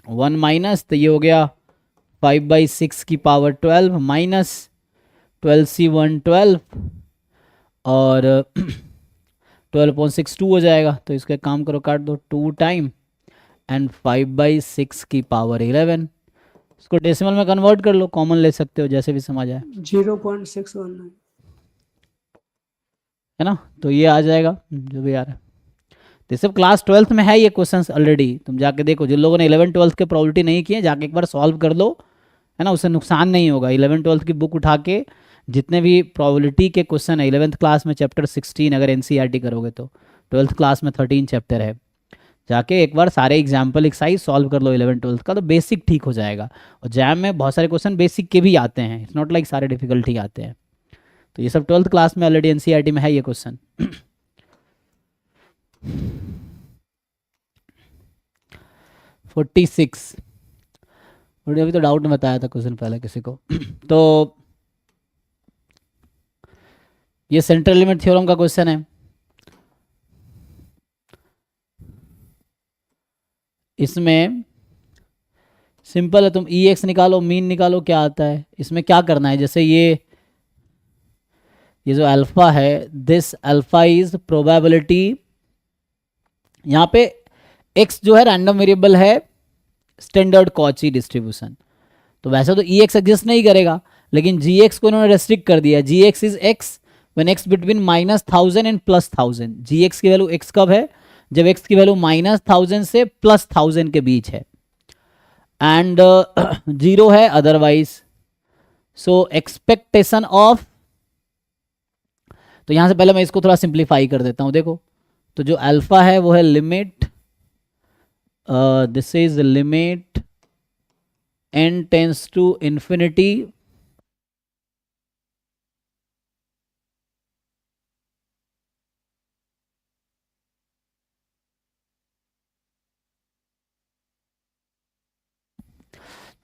1 माइनस, तो ये हो गया 5/6 की पावर 12 माइनस 12c1 12 और 12.62 हो जाएगा। तो इसका काम करो, काट दो 2 टाइम एंड 5/6 की पावर 11। इसको डेसिमल में कन्वर्ट कर लो, कॉमन ले सकते हो, जैसे भी समझ आए, 0.619 है ना। तो ये आ जाएगा जो भी आ रहा है। तो ये सब क्लास 12th में है ये क्वेश्चंस ऑलरेडी। तुम जाके देखो, जिन लोगों ने 11 12th के प्रोबेबिलिटी नहीं किए जाके एक बार सॉल्व कर लो, है ना, उससे नुकसान नहीं होगा। 11 12th की बुक उठा के जितने भी प्रोबेबिलिटी के क्वेश्चन है 11th क्लास में चैप्टर 16 अगर एनसीईआरटी करोगे तो 12th क्लास में 13 चैप्टर है, जाके एक बार सारे एग्जाम्पल एक साइज सॉल्व कर लो 11 12th का, तो बेसिक ठीक हो जाएगा। और जैम में बहुत सारे क्वेश्चन बेसिक के भी आते हैं, इट्स नॉट लाइक सारे डिफिकल्ट ही आते हैं। तो ये सब 12th क्लास में ऑलरेडी एनसीईआरटी में है ये क्वेश्चन। 46 अभी तो डाउट में बताया था क्वेश्चन पहले किसी को। तो ये सेंट्रल लिमिट थ्योरम का क्वेश्चन है। इसमें सिंपल है, तुम EX निकालो, मीन निकालो, क्या आता है। इसमें क्या करना है, जैसे ये जो अल्फा है, दिस अल्फा इज प्रोबेबिलिटी, यहाँ पे x जो है रैंडम वेरिएबल है, स्टैंडर्ड कॉची डिस्ट्रीब्यूशन। तो वैसे तो EX एग्जिस्ट नहीं करेगा, लेकिन GX को इन्होंने रेस्ट्रिक्ट कर दिया। GX is x when x between -1000 and +1000। GX की वैल्यू x कब है? जब x की वैल्यू -1000 से +1000 के बीच है, एंड 0 है अदरवाइज। सो एक्सपेक्टेशन ऑफ, तो यहां से पहले मैं इसको थोड़ा सिंप्लीफाई कर देता हूं। देखो तो जो अल्फा है वो है limit, this is limit n tends to infinity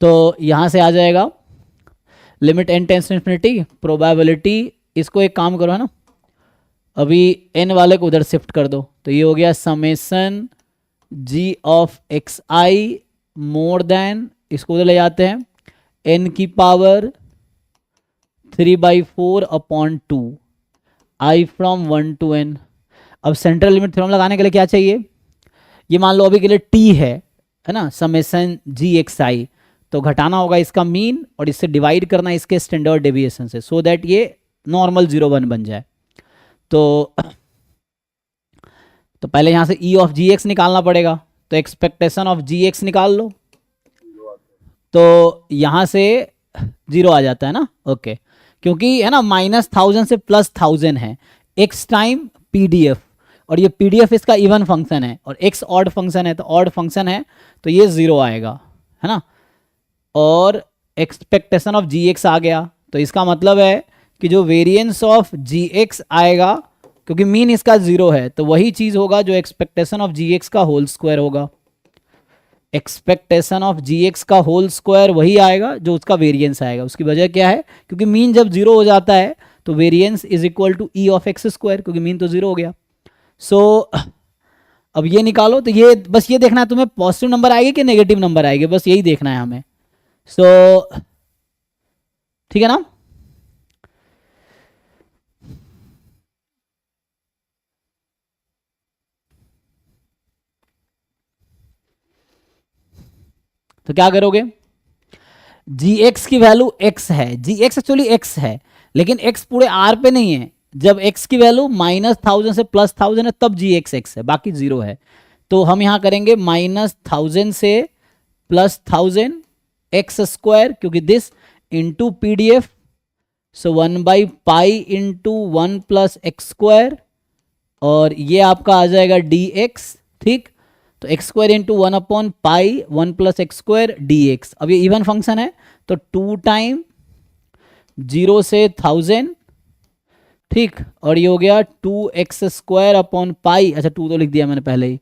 तो यहां से आ जाएगा limit n tends to infinity probability, इसको एक काम करो है ना, अभी n वाले को उधर शिफ्ट कर दो, तो ये हो गया summation g of x I more than, इसको उधर ले जाते हैं n की power 3/4 upon 2 i from 1 to n। अब सेंट्रल लिमिट थ्योरम लगाने के लिए क्या चाहिए, ये मान लो अभी के लिए t है ना, समेसन g एक्स आई, तो घटाना होगा इसका मीन और इससे डिवाइड करना इसके स्टैंडर्ड डेविएशन से, सो दैट ये नॉर्मल 0 1 बन जाए। तो पहले यहां से e ऑफ जी एक्स निकालना पड़ेगा, तो एक्सपेक्टेशन ऑफ जी एक्स निकाल लो, तो यहां से 0 आ जाता है ना, ओके, क्योंकि है ना -1000 से +1000 है x टाइम pdf, और ये pdf इसका इवन फंक्शन है और x ऑड फंक्शन है, तो ऑड फंक्शन है तो ये 0 आएगा है ना, और एक्सपेक्टेशन ऑफ जी एक्स आ गया, तो इसका मतलब है कि जो वेरिएंस ऑफ जी एक्स आएगा, क्योंकि मीन इसका 0 है, तो वही चीज होगा जो एक्सपेक्टेशन ऑफ जी एक्स का होल स्क्वायर होगा, एक्सपेक्टेशन ऑफ जी एक्स का होल स्क्वायर वही आएगा जो उसका वेरिएंस आएगा। उसकी वजह क्या है, क्योंकि मीन जब 0 हो जाता है तो variance is equal to E of x square, क्योंकि मीन तो 0 हो गया। सो अब ये निकालो, तो ये बस ये देखना है तुम्हें पॉजिटिव नंबर आएगी कि नेगेटिव नंबर आएगी, बस यही देखना है हमें। सो ठीक है ना, तो क्या करोगे, जी एक्स की वैल्यू x है, जी एक्स एक्चुअली x है, लेकिन x पूरे r पे नहीं है, जब x की वैल्यू -1000 से +1000 है तब जी एक्स x है, बाकी 0 है, तो हम यहां करेंगे -1000 से +1000 एक्स स्क्वायर, क्योंकि this into pdf, so 1/π into 1 + x square, और ये आपका आ जाएगा dx, ठीक, तो x square into 1/π 1 + x square dx। अब ये इवन फंक्शन है तो 2 टाइम 0 से 1000, ठीक, और ये हो गया 2x स्क्वायर अपॉन पाई, अच्छा 2 तो लिख दिया मैंने पहले ही,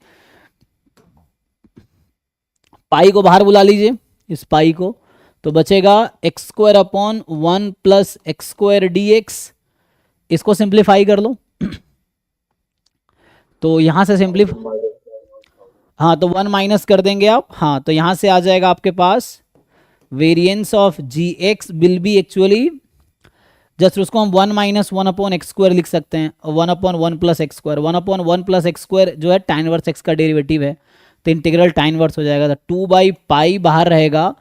पाई को बाहर बुला लीजिए इस पाई को, तो बचेगा x square upon 1 + x square dx, इसको सिंप्लीफाई कर लो तो यहां से सिंप्लीफाई, हाँ तो 1 माइनस कर देंगे आप, हाँ तो यहां से आ जाएगा आपके पास variance of G X will be actually, just उसको हम 1 - 1 अपॉन एक्स स्क्वायर लिख सकते हैं, 1/1 + x स्क्वायर, 1/1 + x स्क्वायर जो है tan इनवर्स x का डेरिवेटिव है, तो इंटीग्रल tan इनवर्स हो जाएगा, तो 2/π बाहर रहेगा,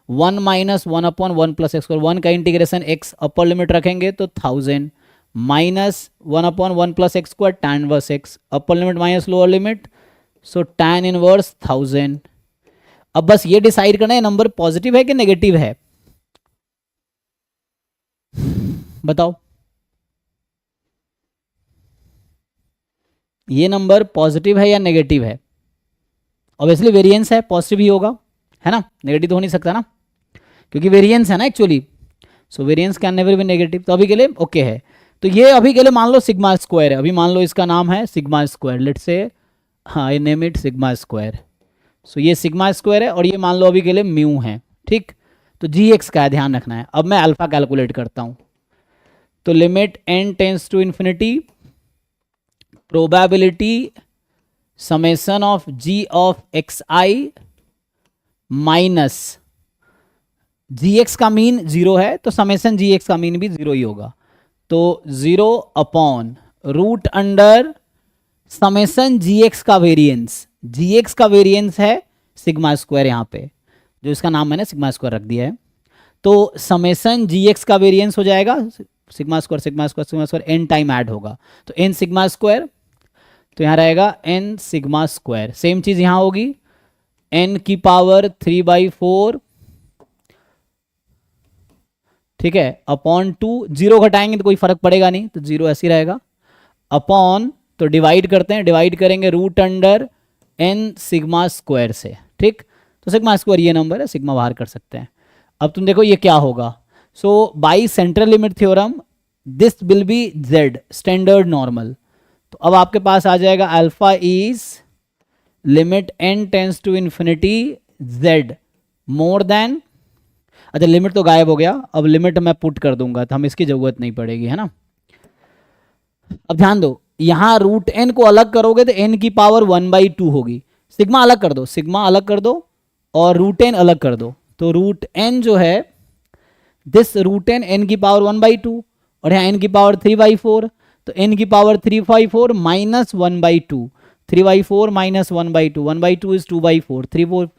1 - 1/1 + x स्क्वायर, 1 का इंटीग्रेशन x अपर लिमिट रखेंगे तो 1000 minus 1/1 + x square tan inverse x, upper limit minus lower limit, so tan inverse 1000। अब बस ये डिसाइड करना है नंबर पॉजिटिव है कि नेगेटिव है, बताओ, ये नंबर पॉजिटिव है या नेगेटिव है, ऑब्वियसली वेरिएंस है, पॉजिटिव ही होगा है ना, नेगेटिव तो हो नहीं सकता ना, क्योंकि वेरिएंस है ना actually, so variance can never be negative, तो अभी के लिए ओके है। तो ये अभी के लिए मान लो सिग्मा स्क्वायर है, अभी मान लो इसका नाम है सिग्मा स्क्वायर, लेट्स से, हाँ ये नेम इट सिग्मा स्क्वायर, सो ये सिग्मा स्क्वायर है, और ये मान लो अभी के लिए म्यू है, ठीक, तो जी एक्स का ध्यान रखना है। अब मैं अल्फा कैलकुलेट करता हूँ, तो limit n tends to infinity probability summation of g of x i minus g x का मीन 0 है, तो समेसन जी एक्स का मीन भी 0 ही होगा, तो 0 upon root under summation g x का वेरिएंस, जी एक्स का वेरिएंस है सिग्मा स्क्वायर, यहाँ पे जो इसका नाम मैंने सिग्मा स्क्वायर रख दिया है, तो समेसन जी एक्स का वेरिएंस हो जाएगा sigma square sigma square sigma square, n time add होगा तो एन सिग्मा स्क्वायर, तो यहाँ रहेगा एन सिग्मा स्क्वायर, सेम चीज यहाँ होगी एन की पावर 3/4, ठीक है, अपॉन 2, 0 घटाएंगे तो कोई फर्क पड़ेगा नहीं, तो 0 ऐसे ही रहेगा, अपॉन तो डिवाइड करते हैं, डिवाइड करेंगे root under n sigma square से, ठीक। तो सिग्मा स्क्वायर ये नंबर है, सिग्मा बाहर कर सकते हैं। अब तुम देखो ये क्या होगा, so by central limit theorem this will be Z standard normal. तो अब आपके पास आ जाएगा alpha is limit N tends to infinity Z more than, अच्छा लिमिट तो गायब हो गया, अब लिमिट मैं पुट कर दूंगा तो हम इसकी जरूरत नहीं पड़ेगी, है ना। अब ध्यान दो, यहां रूट एन को अलग करोगे तो एन की पावर 1/2 होगी। सिग्मा अलग कर दो, सिग्मा अलग कर दो और रूट एन अलग कर दो, तो रूट एन जो है दिस रूट एन, एन की पावर 1/2 और यहाँ एन की पावर 3/4, तो एन की power 3/4 minus 1/2, 3/4 minus 1/2, 1/2 is 2/4,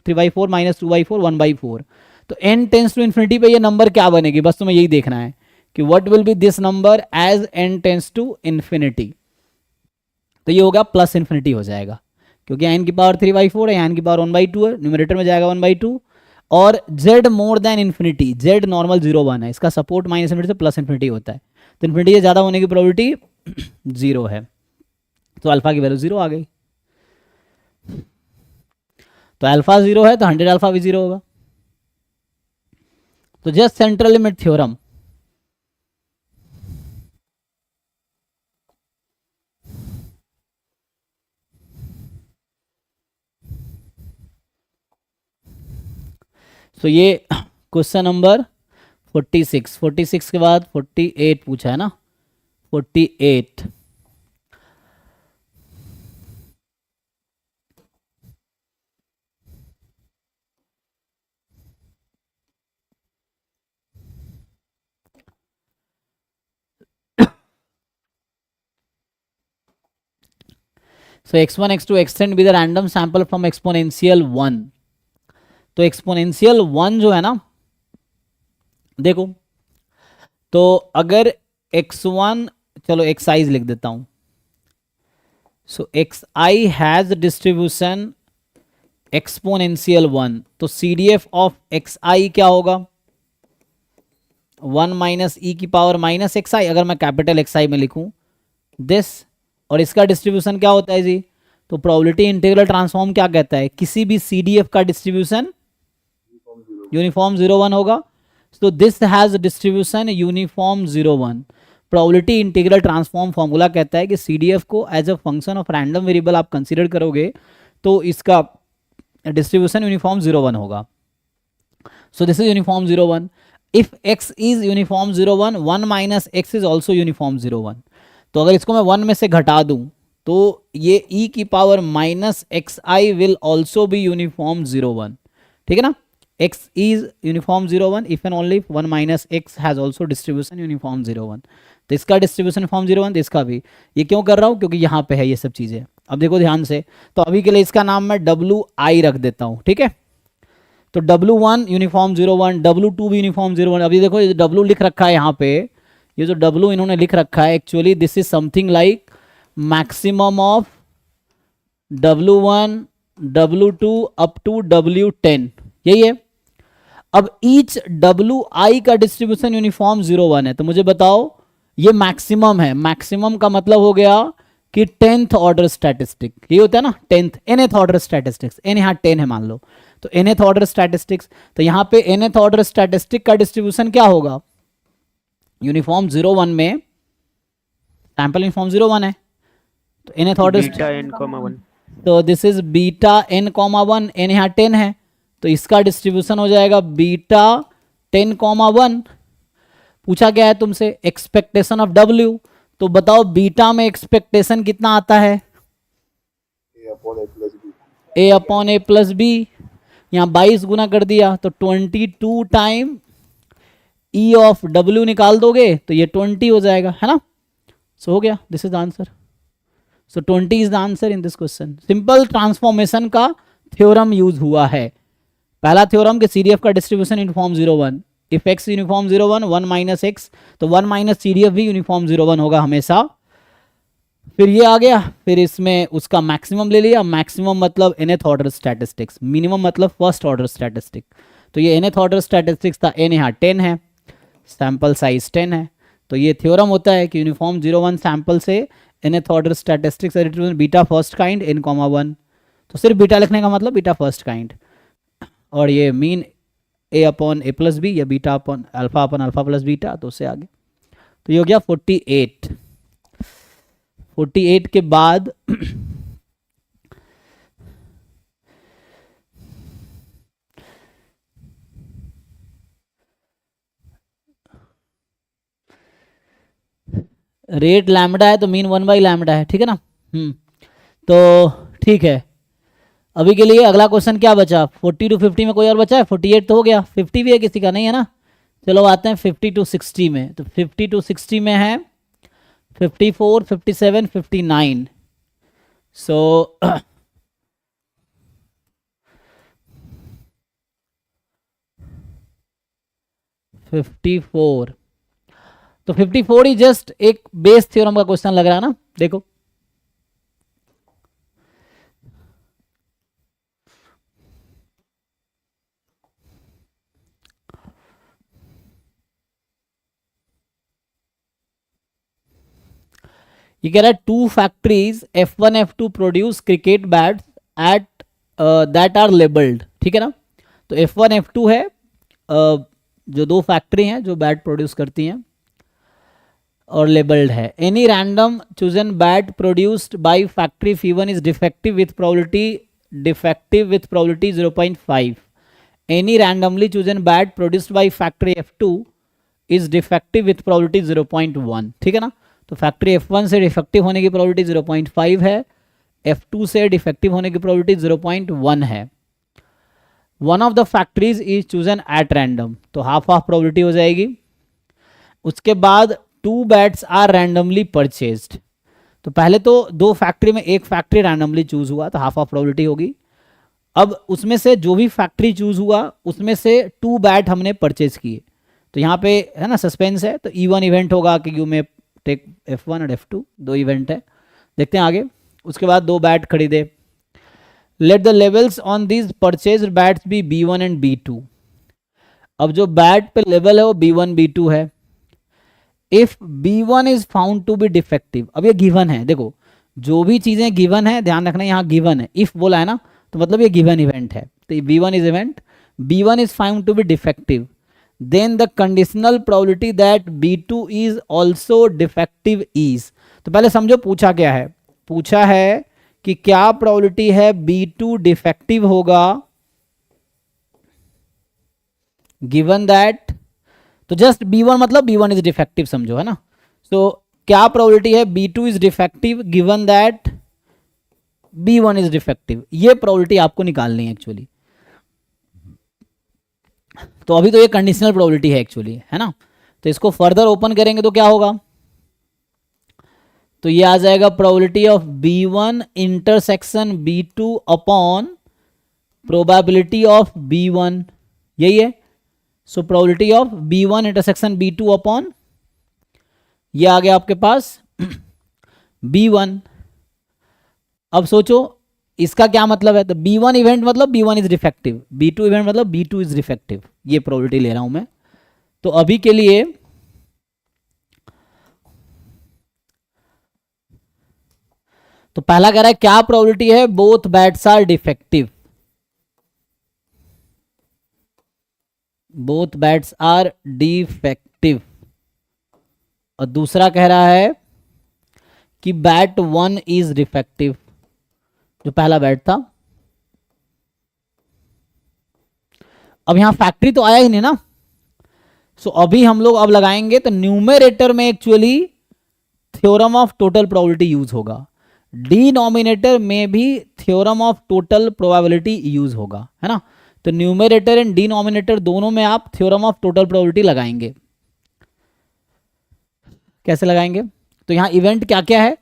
3/4 minus 2/4 1/4। तो n टेंस टू इन्फिनिटी पे ये नंबर क्या बनेगी, बस तुम्हें यही देखना है कि what will be this number as n tends to infinity. तो ये होगा प्लस इन्फिनिटी हो जाएगा, क्योंकि n की पावर 3/4 है, n की पावर 1/2 है, न्यूमरेटर में जाएगा 1/2, और z more than infinity, z normal 0 1 है, इसका सपोर्ट माइनस इन्फिनिटी से प्लस इन्फिनिटी होता है, तो इन्फिनिटी से ज़्यादा होने की प्रोबेबिलिटी 0 है, तो अल्फा की वैल्यू 0 आ गई। तो अल्फा 0 है तो 100 अल्फा भी 0 होगा। तो जस्ट सेंट्रल लिमिट थ्योरम, तो ये क्वेश्चन नंबर 46 के बाद 48 पूछा है ना, 48। So x1 x2 extend with a random sample from exponential 1। तो एक्सपोनेंशियल 1 जो है ना, देखो तो अगर x1, चलो xi लिख देता हूं, सो xi हैज डिस्ट्रीब्यूशन एक्सपोनेंशियल 1, तो CDF ऑफ xi क्या होगा, 1 माइनस ई की पावर माइनस xi, अगर मैं कैपिटल xi में लिखूं दिस, और इसका डिस्ट्रीब्यूशन क्या होता है जी, तो प्रोबेबिलिटी इंटीग्रल ट्रांसफॉर्म क्या कहता है, किसी भी CDF का डिस्ट्रीब्यूशन यूनिफॉर्म 0 1 होगा, तो this has distribution uniform 0 1। Probability integral transform formula कहता है कि CDF को as a function of random variable आप कंसीडर करोगे तो इसका डिस्ट्रीब्यूशन यूनिफॉर्म 0 1 होगा। So this is uniform 0 1। If x is uniform 0 1, 1 minus x is also uniform 0 1। तो अगर इसको मैं 1 में से घटा दूं तो ये e की power minus xi will also be uniform 0 1, ठीक है ना। x is uniform 0 1 if and only if 1 minus x has also distribution uniform 0 1। तो इसका डिस्ट्रीब्यूशन uniform 0 1, तो इसका भी। ये क्यों कर रहा हूँ, क्योंकि यहाँ पे है ये सब चीज़ें। अब देखो ध्यान से, तो अभी के लिए इसका नाम मैं WI रख देता हूँ, ठीक है। तो W1 यूनिफॉर्म 0 1, W2 भी यूनिफॉर्म 0 1। अभी देखो ये W लिख रखा है यहाँ पे, ये जो W इन्होंने लिख रखा है actually this is something like maximum of W1 W2 up to W10, यही है। अब ईच WI का डिस्ट्रीब्यूशन यूनिफॉर्म 0 1 है, तो मुझे बताओ ये मैक्सिमम है। मैक्सिमम का मतलब हो गया कि 10th ऑर्डर स्टैटिस्टिक, ये होता है ना 10th nth order statistics, n यहाँ 10 है मान लो, तो nth ऑर्डर स्टैटिस्टिक्स, तो यहाँ पे nth ऑर्डर स्टैटिस्टिक का डिस्ट्रीब्यूशन क्या होगा, यूनिफॉर्म 0 1 में सैंपल यूनिफॉर्म 0 1 है, तो nth order beta n comma 1, तो this is beta n comma 1, n यहाँ 10 है, तो इसका डिस्ट्रीब्यूशन हो जाएगा बीटा 10 कॉमा 1। पूछा गया है तुमसे एक्सपेक्टेशन ऑफ W, तो बताओ बीटा में एक्सपेक्टेशन कितना आता है, A upon A plus B, यहाँ 22 गुना कर दिया तो 22 टाइम E ऑफ W निकाल दोगे तो ये 20 हो जाएगा, है ना। सो हो गया, this is the answer. So 20 is the answer in this question. Simple transformation का थ्योरम यूज हुआ है। पहला थ्योरम के CDF का distribution uniform 0 1, if x uniform 0 1, 1 minus x, तो 1 माइनस CDF भी यूनिफॉर्म 0 1 होगा हमेशा। फिर ये आ गया, फिर इसमें उसका मैक्सिमम ले लिया, मैक्सिमम मतलब nth ऑर्डर स्टैटिस्टिक्स, मिनिमम मतलब फर्स्ट ऑर्डर स्टैटिस्टिक, तो ये nth ऑर्डर स्टैटिस्टिक्स था, n यहाँ 10 है, सैंपल साइज 10 है, तो ये थ्योरम होता है कि यूनिफॉर्म 0 1 सैंपल से nth order statistics beta first kind n comma 1, तो सिर्फ बीटा लिखने का मतलब बीटा फर्स्ट काइंड, और ये mean a upon a plus B या beta upon alpha plus beta, तो उससे आगे। तो ये हो गया 48। 48 के बाद रेट लैम्बडा है तो मीन 1/λ है, ठीक है ना। तो ठीक है, अभी के लिए अगला क्वेश्चन क्या बचा, 40 to 50 में कोई और बचा है? 48 तो हो गया, 50 भी है किसी का, नहीं है ना। चलो आते हैं 50 to 60 में। तो 50 to 60 में है 54, 57, 59। सो 54, तो 54 ही जस्ट एक बेस थ्योरम का क्वेश्चन लग रहा है ना। देखो ये कह रहा है 2 factories F1 F2 produce cricket bats at that are labelled, ठीक है ना। तो F1 F2 है, जो 2 फैक्ट्री हैं जो बैट प्रोड्यूस करती हैं और लेबल्ड है। Any random chosen bat produced by factory F1 is defective with probability 0.5। Any randomly chosen bat produced by factory F2 is defective with probability 0.1, ठीक है ना। तो फैक्ट्री F1 से डिफेक्टिव होने की प्रोबेबिलिटी 0.5 है, F2 से डिफेक्टिव होने की प्रोबेबिलिटी 0.1 है। One of the factories is chosen at random, तो हाफ प्रोबेबिलिटी हो जाएगी। उसके बाद 2 बैट्स आर रैंडमली परचेज्ड, तो पहले तो 2 फैक्ट्री में एक फैक्ट्री रैंडमली चूज हुआ तो हाफ प्रोबेबिलिटी होगी। अब उसमें से जो भी फैक्ट्री चूज हुआ उसमें से 2 बैट हमने परचेज किए, तो यहाँ पे है ना सस्पेंस है, तो E1 इवेंट होगा कि यू में टेक F1 और F2, 2 इवेंट है। देखते हैं आगे। उसके बाद 2 बैट खरीदे। Let the levels on these purchase bats be B1 and B2। अब जो बैट पे लेवल है वो B1 B2 है। If B1 is found to be defective, अब ये गिवन है, देखो जो भी चीजें गिवन है ध्यान रखना, यहाँ गिवन है, इफ बोला है ना, तो मतलब ये गिवन इवेंट है। तो B1 is event, B1 is found to be defective, then the conditional probability that B2 is also defective is। तो पहले समझो पूछा क्या है, पूछा है कि क्या प्रोबेबिलिटी है B2 डिफेक्टिव होगा गिवन दैट, तो जस्ट B1 मतलब B1 इज डिफेक्टिव समझो, है ना। तो क्या प्रोबेबिलिटी है B2 is defective given that B1 is defective, ये प्रोबेबिलिटी आपको निकालनी है एक्चुअली। तो अभी तो ये कंडीशनल प्रोबेबिलिटी है एक्चुअली, है ना। तो इसको फर्दर ओपन करेंगे तो क्या होगा, तो ये आ जाएगा probability of B1 intersection B2 upon probability of B1, यही है। So probability of B1 intersection B2 upon ये आ गया आपके पास B1। अब सोचो इसका क्या मतलब है, तो B1 इवेंट मतलब B1 is defective, B2 event मतलब B2 इज डिफेक्टिव, ये प्रोबेबिलिटी ले रहा हूं मैं। तो अभी के लिए तो पहला कह रहा है क्या प्रोबेबिलिटी है both bats are defective, both bats are defective. और दूसरा कह रहा है कि बैट 1 इज डिफेक्टिव, जो पहला बैट था। अब यहां फैक्ट्री तो आया ही नहीं ना, सो अभी हम लोग अब लगाएंगे तो न्यूमेरेटर में actually theorem of total probability use होगा, डिनोमिनेटर में भी theorem of total probability use होगा, है ना। तो न्यूमेरेटर एंड डिनोमिनेटर दोनों में आप थ्योरम ऑफ टोटल प्रोबेबिलिटी लगाएंगे। कैसे लगाएंगे, तो यहां इवेंट क्या क्या है,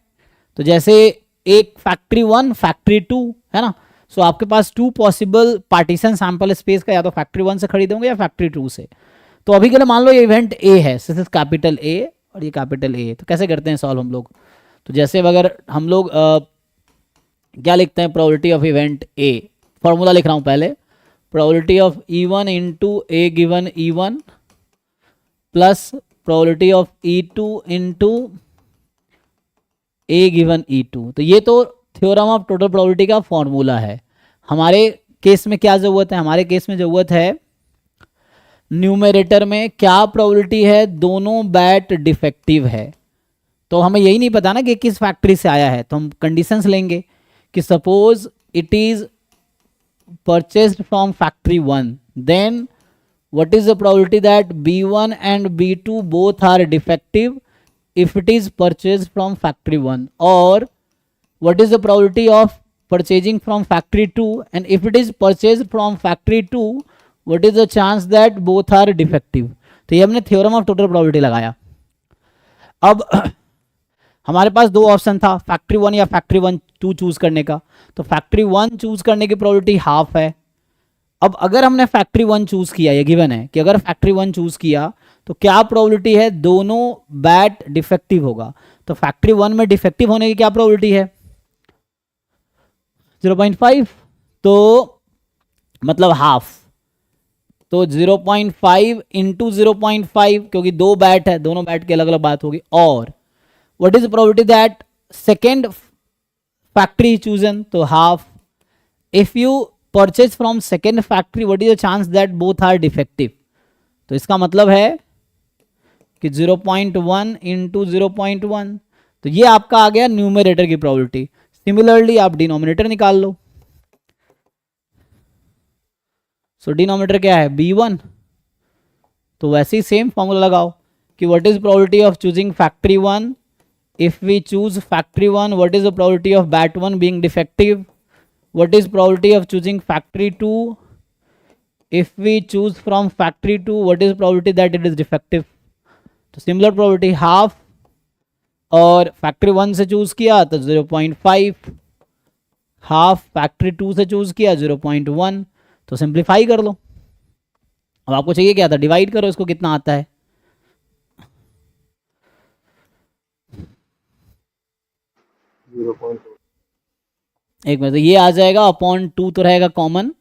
तो जैसे एक फैक्ट्री 1 फैक्ट्री 2 है ना। सो आपके पास 2 पॉसिबल पार्टीशन सैंपल स्पेस का, या तो फैक्ट्री 1 से खरीदोगे या फैक्ट्री 2 से। तो अभी के लिए मान लो ये इवेंट A है, दिस इज कैपिटल A और ये कैपिटल A। तो कैसे करते हैं सॉल्व हम लोग, तो जैसे अगर हम लोग क्या लिखते हैं, probability of event A, formula लिख रहा हूं पहले, probability of E1 into A given E1 plus probability of E2 into A given E2। तो ये तो थ्योरम ऑफ टोटल प्रोबेबिलिटी का फॉर्मूला है। हमारे केस में क्या ज़रूरत है, हमारे केस में ज़रूरत है न्यूमरेटर में क्या प्रोबेबिलिटी है दोनों बैट डिफेक्टिव है। तो हमें यही नहीं पता ना कि किस फैक्ट्री से आया है, तो हम कंडीशंस लेंगे कि suppose it is purchased from factory 1, then what is the probability that B1 and B2 both are defective if it is purchased from factory 1, or what is the probability of purchasing from factory 2, and if it is purchased from factory 2 what is the chance that both are defective। तो ये हमने theorem of total probability लगाया। अब हमारे पास दो option था, factory 1 या factory 1 2 choose करने का। तो फैक्ट्री 1 चूज करने की प्रोबेबिलिटी हाफ है। अब अगर हमने फैक्ट्री 1 चूज किया, ये गिवन है कि अगर फैक्ट्री 1 चूज किया तो क्या प्रोबेबिलिटी है दोनों बैट डिफेक्टिव होगा। तो फैक्ट्री 1 में डिफेक्टिव होने की क्या प्रोबेबिलिटी है 0.5, तो मतलब हाफ। तो 0.5 इंटू 0.5, क्योंकि दो बैट है, दोनों बैट की अलग अलग बात होगी। और what is probability that second factory chosen, तो हाफ। If you purchase from second factory what is the chance that both are defective. तो इसका मतलब है कि 0.1 इंटू 0.1, तो ये आपका आ गया न्यूमरेटर की प्रोबेबिलिटी। सिमिलरली आप डिनोमिनेटर निकाल लो। सो डिनोमिनेटर क्या है B1, तो वैसे ही सेम फॉर्मूला लगाओ कि what is probability of choosing factory 1, if we choose factory 1 what is the probability of bat 1 being defective, what is probability of choosing factory 2, if we choose from factory 2 what is probability that it is defective। तो similar probability half, और factory 1 से choose किया तो 0.5, half factory 2 से choose किया 0.1। तो simplify कर लो। अब आपको चाहिए क्या था, डिवाइड करो इसको, कितना आता है 0.2। एक मिनट, तो ये आ जाएगा अपॉन 2 तो रहेगा कॉमन,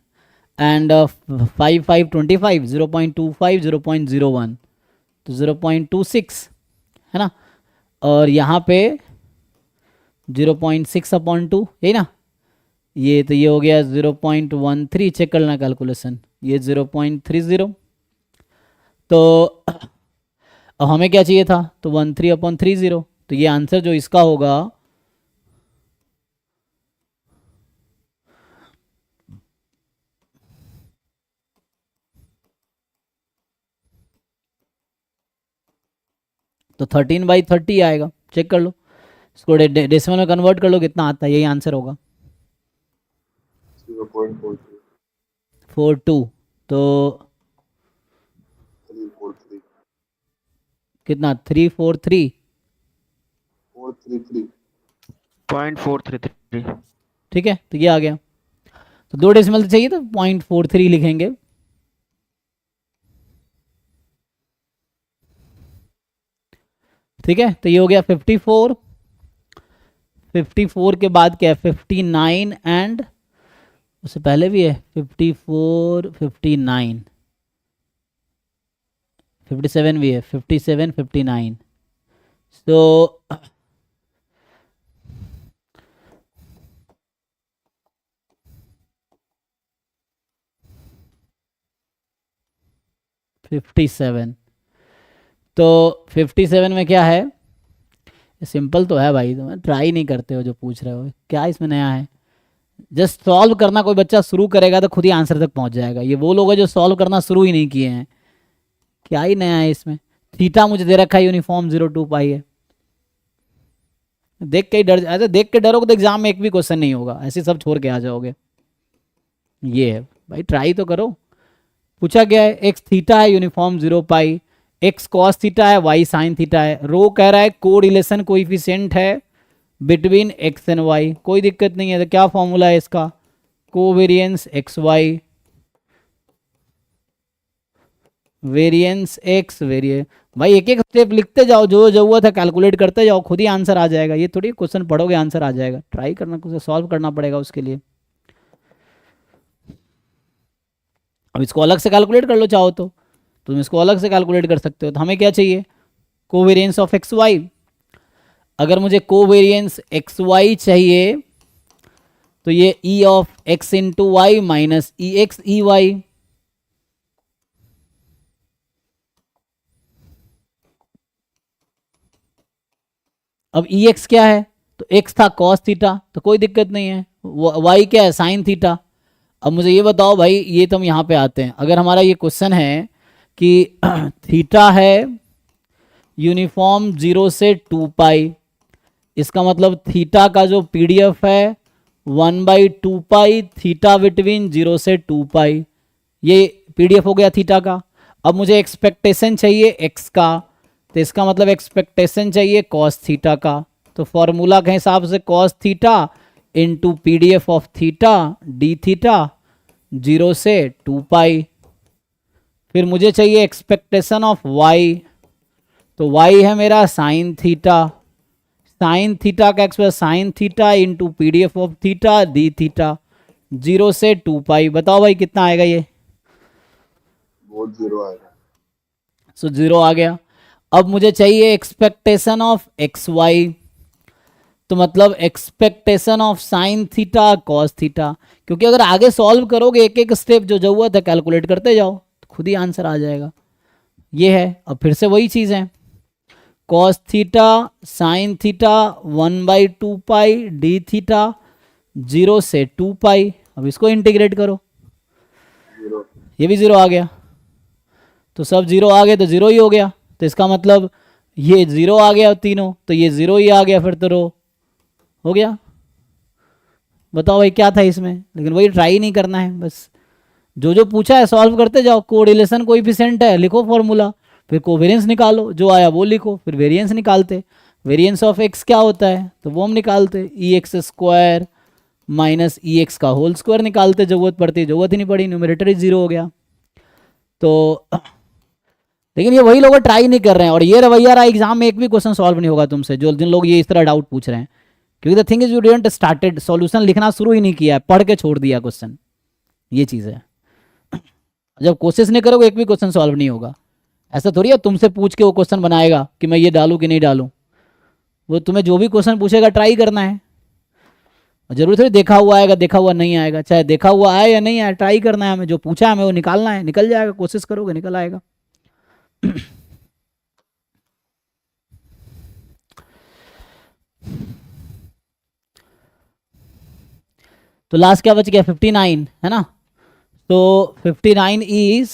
एंड 5 5 25, 0.25 0.01, तो 0.26 है ना। और यहाँ पे 0.6 अपॉन 2, यही ना। ये तो ये हो गया 0.13, चेक कर लेना कैलकुलेशन, ये 0.30। तो अब हमें क्या चाहिए था, तो 13 अपॉन 30। तो ये आंसर जो इसका होगा तो 13/30 आएगा। चेक कर लो, इसको डेसिमल में कन्वर्ट कर लो, कितना आता है, यही आंसर होगा 0.42। तो 343 कितना 343 433 0.433। ठीक है, तो ये आ गया। तो दो डेसिमल चाहिए तो 0.43 लिखेंगे। ठीक है, तो ये हो गया 54। 54 के बाद क्या है 59, एंड उससे पहले भी है 54 59 57 भी है 57 59। तो तो 57 में क्या है, सिंपल तो है भाई, तुम ट्राई नहीं करते हो जो पूछ रहे हो, क्या इसमें नया है। जस्ट सॉल्व करना कोई बच्चा शुरू करेगा तो खुद ही आंसर तक पहुंच जाएगा। ये वो लोग हैं जो सॉल्व करना शुरू ही नहीं किए हैं, क्या ही नया है इसमें। थीटा मुझे दे रखा है यूनिफॉर्म 0 2 पाई है, देख के ही डर, ऐसे देख के डरोगे तो एग्जाम में एक भी क्वेश्चन नहीं होगा, ऐसे सब छोड़ के आ जाओगे। ये है भाई, ट्राई तो करो। पूछा गया है एक्स थीटा है uniform 0 pi, X cos theta है, वाई साइन थीटा है। रो कह रहा है को रिलेशन कोइफिशिएंट है बिटवीन एक्स एंड वाई, कोई दिक्कत नहीं है। तो क्या फॉर्मूला है इसका, covariance X Y, variance X वेरिए। भाई एक एक स्टेप लिखते जाओ, जो जरूरत है कैलकुलेट करते जाओ, खुद ही आंसर आ जाएगा। ये थोड़ी क्वेश्चन पढ़ोगे आंसर आ जाएगा, ट्राई करना, कुछ सॉल्व करना पड़ेगा उसके लिए। अब इसको अलग से कैलकुलेट कर लो चाहो तो तुम इसको अलग से कैलकुलेट कर सकते हो। तो हमें क्या चाहिए, कोवेरिएंस ऑफ एक्स वाई। अगर मुझे कोवेरिएंस एक्स वाई चाहिए तो ये e of x into y minus e x e y. अब ई एक्स क्या है, तो एक्स था कॉस थीटा, तो कोई दिक्कत नहीं है। वाई क्या है, साइन थीटा। अब मुझे ये बताओ भाई, ये तो हम यहाँ पे आते हैं, अगर हमारा ये क्वेश्चन है कि थीटा है यूनिफॉर्म 0 से 2 पाई, इसका मतलब थीटा का जो पीडीएफ है 1/2 पाई थीटा बिटवीन 0 से 2 पाई, ये पीडीएफ हो गया थीटा का। अब मुझे एक्सपेक्टेशन चाहिए एक्स का, तो इसका मतलब एक्सपेक्टेशन चाहिए कॉस थीटा का, तो फॉर्मूला के हिसाब से cos theta into PDF of theta D theta 0 से 2 पाई। फिर मुझे चाहिए एक्सपेक्टेशन ऑफ वाई, तो वाई है मेरा साइन थीटा, साइन थीटा का express sine theta into PDF of theta D theta 0 से 2 पाई। बताओ भाई कितना आएगा ये, वो 0 आएगा। सो 0 आ गया। अब मुझे चाहिए एक्सपेक्टेशन ऑफ एक्स वाई, तो मतलब expectation of sine theta cos theta, क्योंकि अगर आगे सॉल्व करोगे एक एक स्टेप जो जरूरत है कैलकुलेट करते जाओ तो खुद ही आंसर आ जाएगा। ये है, अब फिर से वही चीज़ है, कॉस थीटा साइन थीटा 1/2 पाई डी थीटा 0 से 2 पाई। अब इसको इंटीग्रेट करो, 0 ये भी 0 आ गया, तो सब 0 आ गए तो 0 ही हो गया, तो इसका मतलब ये 0 आ गया तीनों, तो ये 0 ही आ गया, फिर तो रो हो गया। बताओ भाई क्या था इसमें, लेकिन वही ट्राई नहीं करना है, बस जो जो पूछा है सॉल्व करते जाओ। कोरिलेशन कोएफिशिएंट है, लिखो फॉर्मूला, फिर कोवेरिएंस निकालो, जो आया वो लिखो, फिर वेरिएंस निकालते। वेरिएंस ऑफ एक्स क्या होता है, तो वो हम निकालते, ई x square minus e x का होल स्क्वायर निकालते, जरूरत पड़ती, जरूरत ही नहीं पड़ी, न्यूमरेटर ही 0 हो गया। तो लेकिन ये वही लोग ट्राई नहीं कर रहे हैं, और ये रवैया रहा एग्जाम में एक भी क्वेश्चन सॉल्व नहीं होगा तुमसे, जो जिन लोग ये इस तरह डाउट पूछ रहे हैं, क्योंकि the thing is you didn't started, solution लिखना शुरू ही नहीं किया है, पढ़ के छोड़ दिया क्वेश्चन, ये चीज़ है। जब कोशिश नहीं करोगे एक भी क्वेश्चन सॉल्व नहीं होगा। ऐसा थोड़ी है तुमसे पूछ के वो क्वेश्चन बनाएगा कि मैं ये डालूं कि नहीं डालूं, वो तुम्हें जो भी क्वेश्चन पूछेगा ट्राई करना है। जरूरी थोड़ी देखा हुआ आएगा देखा हुआ नहीं आएगा, चाहे देखा हुआ आए या नहीं आए, ट्राई करना है हमें, जो पूछा है हमें वो निकालना है, निकल जाएगा, कोशिश करोगे निकल आएगा। तो लास्ट क्या बच गया, 59 है ना, तो 59 इज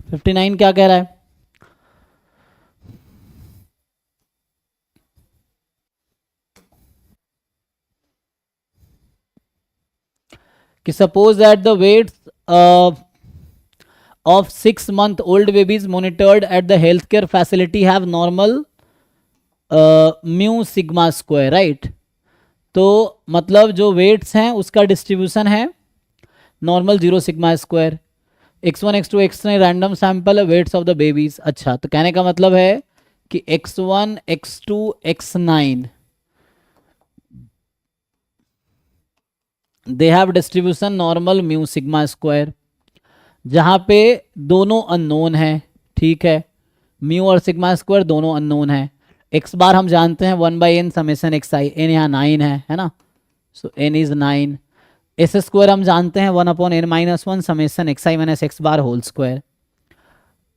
क्या कह रहा है, कि suppose that the weights of 6-month-old babies monitored at the healthcare facility have normal mu sigma square, right? तो मतलब जो वेट्स हैं उसका डिस्ट्रीब्यूशन है normal 0 sigma square, x1 x2 x3 random sample weights of the babies. अच्छा, तो कहने का मतलब है कि x1 x2 x9 they have distribution normal mu sigma square, जहाँ पे दोनों अननोन है, ठीक है, म्यू और सिग्मा स्क्वायर दोनों अननोन है। एक्स बार हम जानते हैं 1/n समेसन एक्स आई, एन यहाँ 9 है ना, so n is 9। S square हम जानते हैं 1/n-1 summation x i minus x bar whole square.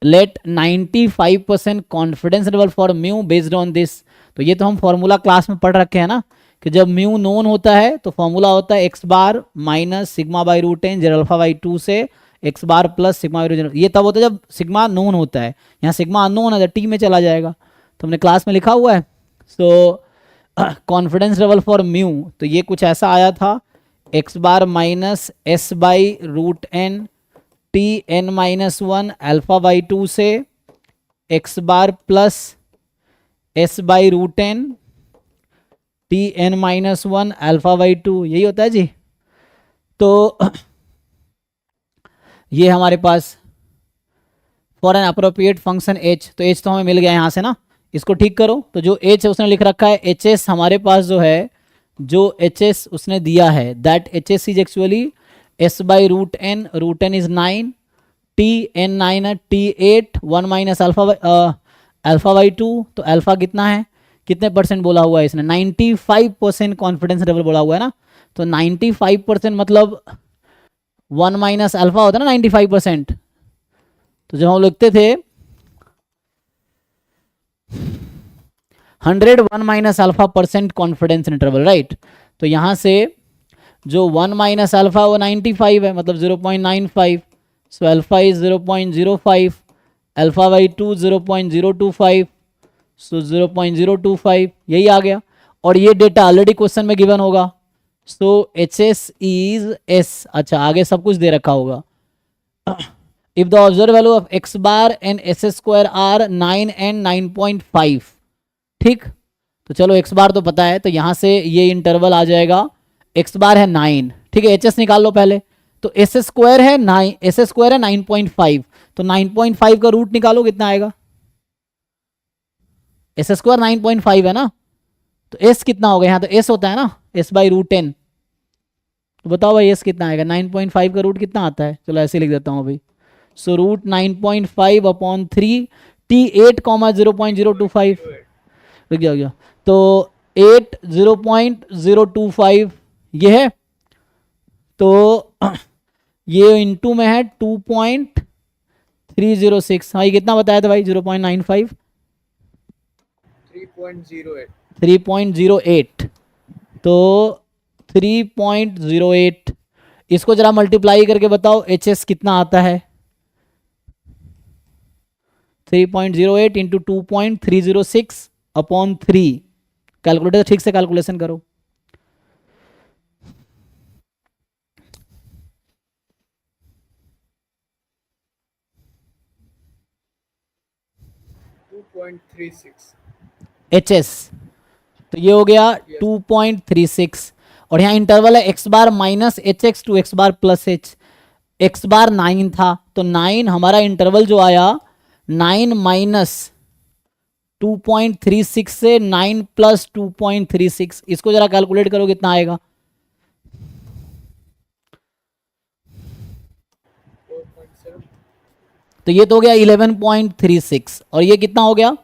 Let 95% confidence level for mu based on this. तो ये तो हम फॉर्मूला क्लास में पढ़ रखे हैं ना, कि जब म्यू नोन होता है तो फॉर्मूला होता है x bar minus sigma by root n z alpha by 2 से x bar plus sigma by root. ये तब होता है जब सिग्मा नोन होता है, यहाँ सिग्मा अननोन है, टी में चला जाएगा, तो हमने क्लास में लिखा हुआ है। So confidence level for mu, तो ये कुछ ऐसा आया था, X bar minus S by root N T N minus 1 alpha by 2 से x bar plus S by root N T N minus 1 alpha by 2, यही होता है जी। तो ये हमारे पास for N appropriate function H, तो एच तो हमें मिल गया यहाँ से ना, इसको ठीक करो। तो जो एच है उसने लिख रखा है एच एस, हमारे पास जो है जो एच एस उसने दिया है that h s is actually s by root n is 9 T9 है, T8 1 माइनस अल्फा बाई 2, तो अल्फा कितना है, कितने परसेंट बोला हुआ है इसने, 95% कॉन्फिडेंस इंटरवल बोला हुआ है ना, तो 95% मतलब 1 माइनस अल्फा होता है ना 95%, तो जब हम लिखते थे 101 minus alpha percent confidence interval, right, तो यहां से जो 1 माइनस अल्फा वो 95 है, मतलब 0.95, so alpha is 0.05, alpha by 2 0.025, so 0.025, यही आ गया, और ये डेटा ऑलरेडी क्वेश्चन में गिवन होगा, so h s is s, अच्छा आगे सब कुछ दे रखा होगा, if the observe value of x bar and S square are 9 and 9.5, ठीक, तो चलो एक्स बार तो पता है, तो यहां से ये इंटरवल आ जाएगा, एक्स बार है 9, ठीक है, एच एस निकाल लो पहले, तो एस स्क्वायर है 9, एस स्क्वायर है 9.5, तो 9.5 का रूट निकालो कितना आएगा, एस स्क्वायर 9.5 है ना, तो एस कितना होगा, यहाँ तो एस होता है ना, एस बाई रूट 10, तो बताओ भाई एस कितना आएगा, 9.5 का रूट कितना आता है, चलो ऐसे लिख देता हूँ अभी, सो रूट 9.5 अपॉन 3, T8 0.025, रुक गया, तो 8 0.025 ये है, तो ये इनटू में है 2.306, हाँ ये कितना बताया था भाई, 0.95, 3.08, तो 3.08, इसको जरा मल्टीप्लाई करके बताओ एच एस कितना आता है, 3.08 इंटू 2.306 अपॉन 3, कैलकुलेटर ठीक से कैलकुलेशन करो, एच एस, तो ये हो गया 2.36, और यहाँ इंटरवल है x bar minus H X to X bar plus H, X bar 9 था, तो 9 हमारा इंटरवल जो आया 9 माइनस 2.36 से 9 प्लस 2.36, इसको जरा कैलकुलेट करो कितना आएगा, तो ये तो हो गया 11.36, और ये कितना हो गया,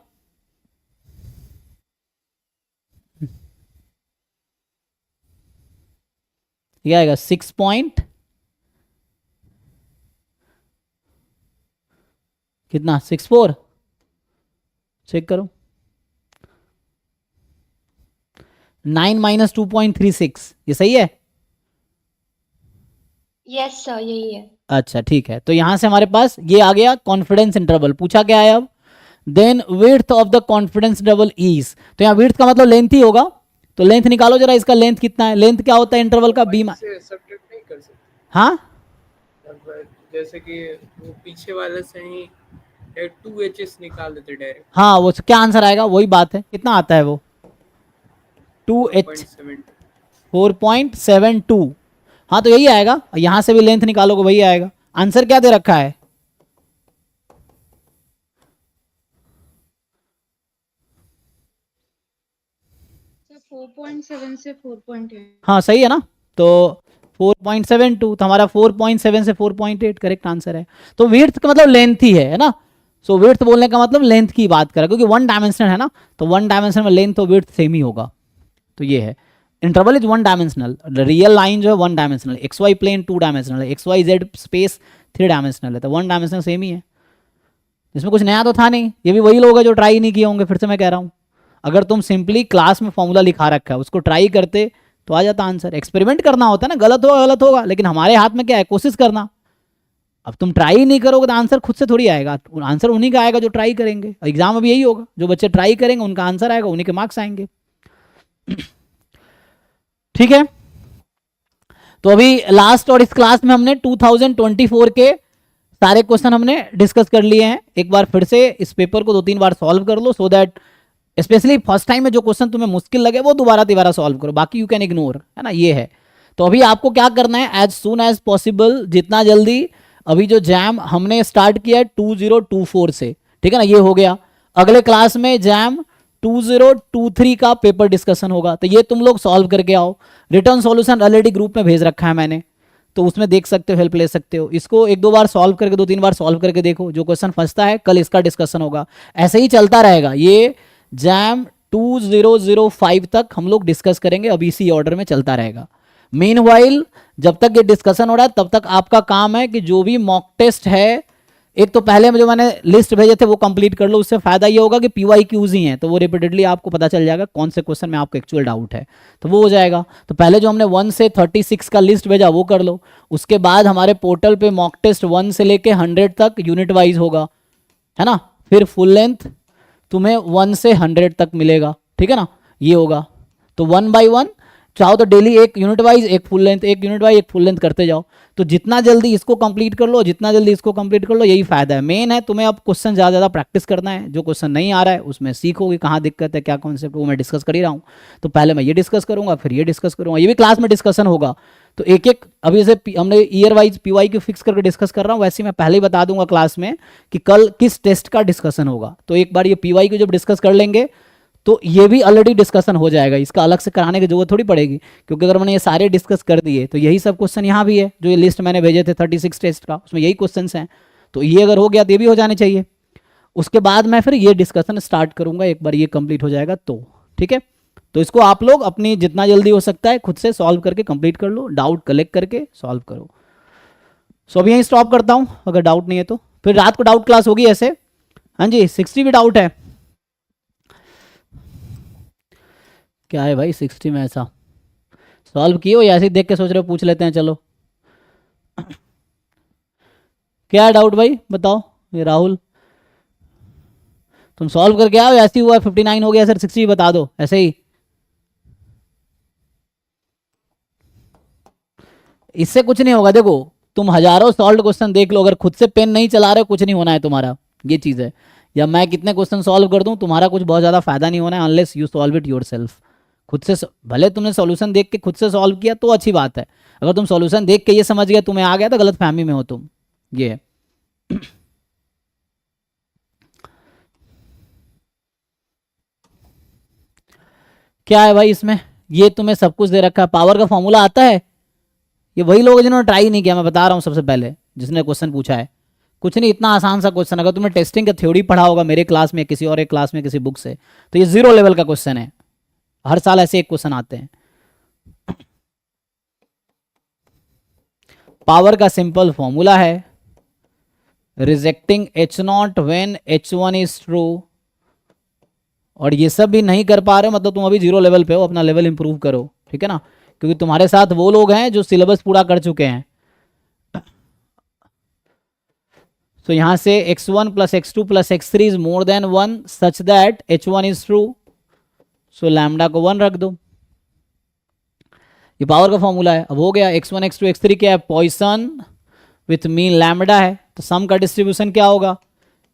ये आएगा 6 पॉइंट कितना 64, चेक करो, 9 माइनस 2.36, ये सही है, यस सर यही है। अच्छा ठीक है, तो यहां से हमारे पास ये आ गया कॉन्फिडेंस इंटरवल, पूछा क्या है अब, then width of the confidence interval is, तो यहाँ विड्थ का मतलब लेंथ ही होगा, तो लेंथ निकालो जरा, इसका लेंथ कितना है, लेंथ क्या होता है इंटरवल का, बी से सब्ट्रैक्ट नहीं कर सकते, हाँ जैसे कि वो पीछे वाले से ही 2hs निकाल देते डायरेक्ट, हाँ, वो क्या आंसर आएगा, वही बात है, कितना आता है वो 2h 4.72, हाँ तो यही आएगा, यहां से भी लेंथ निकालोगे वही आएगा, आंसर क्या दे रखा है, सर 4.7 से 4.8। हाँ सही है ना, तो 4.72, तो हमारा 4.7 से 4.8 करेक्ट आंसर है, तो विड्थ का मतलब लेंथ ही है ना, सो विड्थ बोलने का मतलब लेंथ की बात करा, क्योंकि वन डायमेंशनल है ना, तो वन डायमेंशनल में लेंथ और विड्थ सेम ही होगा, तो ये है interval is one dimensional, real line जो है one dimensional, X Y plane 2 dimensional है, X Y Z space 3 dimensional है, तो वन डायमेंशनल सेम ही है, इसमें कुछ नया तो था नहीं, ये भी वही लोग हैं जो ट्राई नहीं किए होंगे, फिर से मैं कह रहा हूँ, अगर तुम सिंपली क्लास में फॉर्मूला लिखा रखा है उसको ट्राई करते तो आ जाता आंसर, एक्सपेरिमेंट करना होता है ना, गलत होगा, लेकिन हमारे हाथ में क्या है, कोशिश करना, अब तुम ट्राई नहीं करोगे तो आंसर खुद से थोड़ी आएगा, आंसर उन्हीं का आएगा जो ट्राई करेंगे, एग्जाम अभी यही होगा, जो बच्चे ट्राई करेंगे उनका आंसर आएगा, उन्हीं के मार्क्स आएंगे, ठीक है, तो अभी लास्ट और इस क्लास में हमने 2024 के सारे क्वेश्चन हमने डिस्कस कर लिए हैं, एक बार फिर से इस पेपर को 2-3 बार सॉल्व कर लो, so that specially first time में जो क्वेश्चन तुम्हें मुश्किल लगे वो दोबारा सॉल्व करो, बाकी यू कैन इग्नोर, है ना, ये है, तो अभी आपको क्या करना है, एज सून एज पॉसिबल, जितना जल्दी, अभी जो जैम हमने स्टार्ट किया है 2024 से, ठीक है ना, ये हो गया, अगले क्लास में जैम 2023 का पेपर डिस्कशन होगा, तो ये तुम लोग सॉल्व करके आओ, रिटर्न सॉल्यूशन ऑलरेडी ग्रुप में भेज रखा है मैंने, तो उसमें देख सकते हो, हेल्प ले सकते हो। इसको एक दो बार सॉल्व करके, 2-3 बार सॉल्व करके देखो, जो क्वेश्चन फंसता है कल इसका डिस्कशन होगा। ऐसे ही चलता रहेगा, ये जैम 2005 तक हम लोग डिस्कस करेंगे, अभी इसी ऑर्डर में चलता रहेगा। मीनवाइल जब तक ये डिस्कशन हो रहा है तब तक आपका काम है कि जो भी मॉक टेस्ट है, एक तो पहले जो मैंने लिस्ट भेजे थे वो कंप्लीट कर लो। उससे फायदा ये होगा कि PYQs ही हैं, तो वो रिपीटेडली आपको पता चल जाएगा कौन से क्वेश्चन में आपको एक्चुअल डाउट है, तो वो हो जाएगा। तो पहले जो हमने 1 से 36 का लिस्ट भेजा वो कर लो। उसके बाद हमारे पोर्टल पे मॉक टेस्ट 1 से लेके 100 तक यूनिट वाइज होगा, है ना। फिर फुल लेंथ तुम्हें 1 से 100 तक मिलेगा, ठीक है ना, ये होगा। तो 1 by 1 चाहो तो डेली एक यूनिट वाइज, एक फुल लेंथ, एक यूनिट वाइज, एक फुल लेंथ करते जाओ। तो जितना जल्दी इसको कंप्लीट कर लो, जितना जल्दी इसको कंप्लीट कर लो, यही फायदा है। मेन है तुम्हें अब क्वेश्चन ज़्यादा प्रैक्टिस करना है। जो क्वेश्चन नहीं आ रहा है उसमें सीखो कि कहाँ दिक्कत है, क्या कॉन्सेप्ट, वो मैं डिस्कस कर ही रहा हूँ। तो पहले मैं ये डिस्कस करूंगा, फिर ये डिस्कस करूंगा, ये भी क्लास में डिस्कशन होगा। तो एक एक अभी जैसे हमने ईयर वाइज PYQ फिक्स करके डिस्कस कर रहा हूँ, वैसे मैं पहले ही बता दूंगा क्लास में कि कल किस टेस्ट का डिस्कशन होगा। तो एक बार ये PYQ जब डिस्कस कर लेंगे तो ये भी ऑलरेडी डिस्कशन हो जाएगा, इसका अलग से कराने की जरूरत थोड़ी पड़ेगी, क्योंकि अगर मैंने ये सारे डिस्कस कर दिए तो यही सब क्वेश्चन यहाँ भी है। जो ये लिस्ट मैंने भेजे थे 36 टेस्ट का, उसमें यही क्वेश्चन हैं। तो ये अगर हो गया तो ये भी हो जाने चाहिए। उसके बाद मैं फिर ये डिस्कशन स्टार्ट करूंगा, एक बार ये कंप्लीट हो जाएगा तो ठीक है। तो इसको आप लोग अपनी जितना जल्दी हो सकता है खुद से सॉल्व करके कंप्लीट कर लो, डाउट कलेक्ट करके सॉल्व करो। सो अभी यहीं स्टॉप करता हूँ, अगर डाउट नहीं है तो। फिर रात को डाउट क्लास होगी ऐसे। हाँ जी, 60 भी डाउट है क्या है भाई 60 में? ऐसा सॉल्व किए हो या ऐसे ही देख के सोच रहे हो पूछ लेते हैं? चलो क्या है डाउट भाई बताओ। ये राहुल, तुम सॉल्व करके आओ, ऐसे ही हुआ 59 हो गया सर, 60 बता दो ऐसे ही। इससे कुछ नहीं होगा, देखो तुम हजारों सॉल्व क्वेश्चन देख लो, अगर खुद से पेन नहीं चला रहे कुछ नहीं होना है तुम्हारा, ये चीज़ है। या मैं कितने क्वेश्चन सॉल्व कर दूं, तुम्हारा कुछ बहुत ज़्यादा फायदा नहीं होना है unless you solve it yourself. खुद से भले तुमने सॉल्यूशन देख के खुद से सॉल्व किया तो अच्छी बात है, अगर तुम सॉल्यूशन देख के ये समझ गए तुम्हें आ गया तो गलत फहमी में हो तुम, ये है। क्या है भाई इसमें? ये तुम्हें सब कुछ दे रखा है, पावर का फॉर्मूला आता है। ये वही लोग जिन्होंने ट्राई नहीं किया, मैं बता रहा हूँ सबसे पहले जिसने क्वेश्चन पूछा है। कुछ नहीं, इतना आसान सा क्वेश्चन, अगर तुमने टेस्टिंग का थ्योरी पढ़ा होगा मेरे क्लास में, किसी और एक क्लास में, किसी बुक से, तो ये 0 लेवल का क्वेश्चन है। हर साल ऐसे एक क्वेश्चन आते हैं। पावर का सिंपल फॉर्मूला है rejecting H0 when H1 is true. और ये सब भी नहीं कर पा रहे हो मतलब तुम अभी 0 लेवल पे हो, अपना लेवल इंप्रूव करो, ठीक है ना, क्योंकि तुम्हारे साथ वो लोग हैं जो सिलेबस पूरा कर चुके हैं। तो यहां से x1 + x2 + x3 is more then 1 such that h1 is true. So lambda को 1 रख दो। ये पावर का फॉर्मूला है। अब हो गया x1 x2 x3 क्या है? पॉइसन विथ मीन लैम्डा है। तो सम का डिस्ट्रीब्यूशन क्या होगा?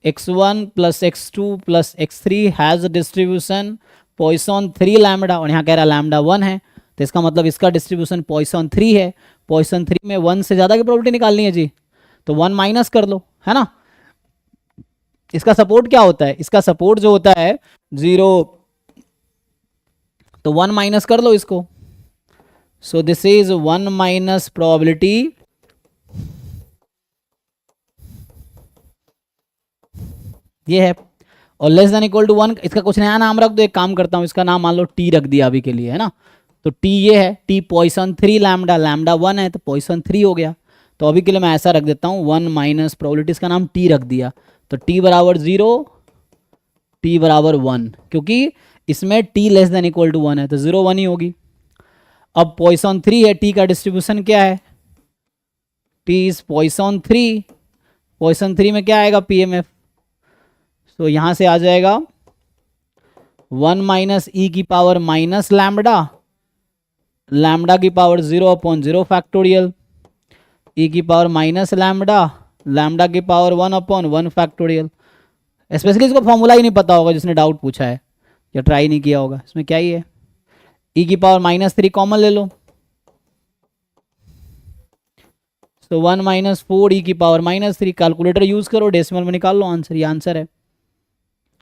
x1 + x2 + x3 has distribution Poisson 3 lambda, और यहाँ कह रहा है लैम्डा 1 है, तो इसका मतलब इसका डिस्ट्रीब्यूशन पॉइसन 3 है। पॉइसन 3 में 1 से ज़्यादा की प्रोबेबिलिटी निकालनी है जी, तो 1 माइनस कर लो, है ना। इसका सपोर्ट क्या होता है? इसका सपोर्ट जो होता है 0, तो 1 माइनस कर लो इसको। सो दिस इज 1 माइनस प्रोबेबिलिटी ये है, और लेस देन इक्वल टू 1। इसका कुछ नया नाम रख दो, एक काम करता हूं, इसका नाम मान लो टी रख दिया अभी के लिए, है ना। तो टी ये है, टी पॉइसन 3 लैम्डा, लैम्डा 1 है तो पॉइसन 3 हो गया। तो अभी के लिए मैं ऐसा रख देता हूं 1 माइनस प्रोबेबिलिटी, इसका नाम टी रख दिया। तो टी बराबर 0, टी बराबर 1, क्योंकि इसमें t less than equal to 1 है तो 0 1 ही होगी। अब पॉइसन 3 है, टी का डिस्ट्रीब्यूशन क्या है? टी इज पॉइसन 3, पॉइसन 3 में क्या आएगा? पीएमएफ। तो यहां से आ जाएगा 1 माइनस ई की पावर माइनस लैम्डा, लैम्डा की पावर 0/0 फैक्टोरियल, ई की पावर माइनस लैम्डा, लैम्डा की पावर 1/1 फैक्टोरियल। स्पेशली इसको फॉर्मूला ही नहीं पता होगा जिसने डाउट पूछा है या ट्राई नहीं किया होगा। इसमें क्या ही है, ई की पावर -3 कॉमन ले लो, तो 1 - 4 ई की पावर -3। कैलकुलेटर यूज करो, डेसिमल में निकाल लो आंसर, ये आंसर है,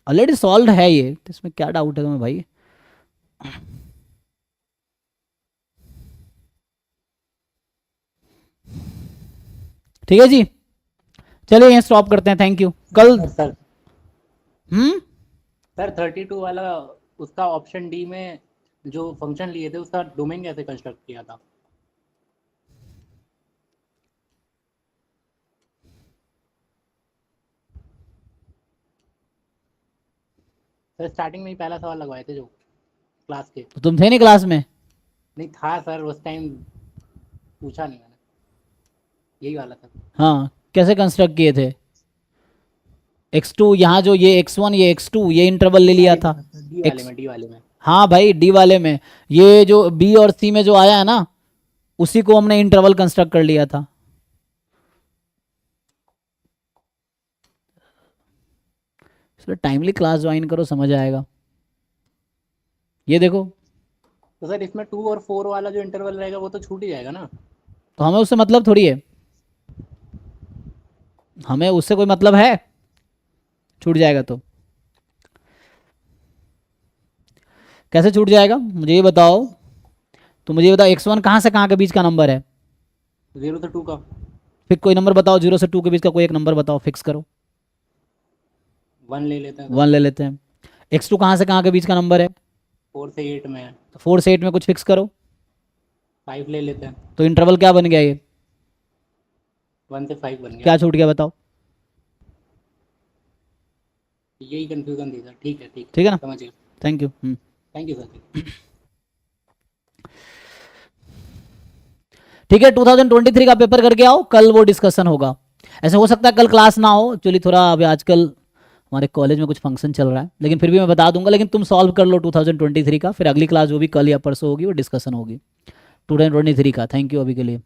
ऑलरेडी सॉल्व है ये, तो इसमें क्या डाउट है तुम्हें भाई? ठीक है जी, चलिए यहाँ स्टॉप करते हैं, थैंक यू। कल सर हम्म सर 32 वाला उसका ऑप्शन डी में जो फंक्शन लिए थे उसका डोमेन कैसे कंस्ट्रक्ट किया था? सर स्टार्टिंग में ही पहला सवाल लगवाए थे जो क्लास के। तो तुम थे नहीं क्लास में? नहीं था सर, उस टाइम पूछा नहीं मैंने, यही वाला था। हाँ, कैसे कंस्ट्रक्ट किए थे? x2 यहाँ जो ये x1 ये x2 ये इंटरवल ले लिया था। डी वाले में हाँ भाई, डी वाले में ये जो बी और सी में जो आया है ना, उसी को हमने इंटरवल कंस्ट्रक्ट कर लिया था। इसलिए टाइमली क्लास ज्वाइन करो, समझ आएगा। ये देखो, तो सर इसमें 2 और 4 वाला जो इंटरवल रहेगा वो तो छूट ही जाएगा ना? तो हमें उससे मतलब थोड़ी है, हमें उससे कोई मतलब है छूट जाएगा तो? कैसे छूट जाएगा मुझे ये बताओ। तो मुझे ये बताओ x1 कहाँ से कहाँ के बीच का नंबर है? 0 से 2 का। फिर कोई नंबर बताओ, 0 से 2 के बीच का कोई एक नंबर बताओ, फिक्स करो। 1 ले लेते हैं। 1 ले लेते हैं। x2 कहाँ से कहाँ के बीच का नंबर है? 4 से 8 में है। तो 4 से 8 में कुछ फिक्स करो। 5 ले लेते हैं। तो इंटरवल क्या बन गया? ये 1 से 5 बन गया। क्या छूट गया बताओ? यही कंफ्यूजन थी सर। ठीक है ठीक है ना, समझ गया। Thank you. Thank you sir. ठीक है, 2023 का पेपर करके आओ, कल वो डिस्कशन होगा। ऐसा हो सकता है कल क्लास ना हो, एक्चुअली थोड़ा अभी आजकल हमारे कॉलेज में कुछ फंक्शन चल रहा है, लेकिन फिर भी मैं बता दूंगा। लेकिन तुम सॉल्व कर लो 2023 का, फिर अगली क्लास जो भी कल या परसों होगी वो डिस्कशन होगी 2023 का। थैंक यू अभी के लिए।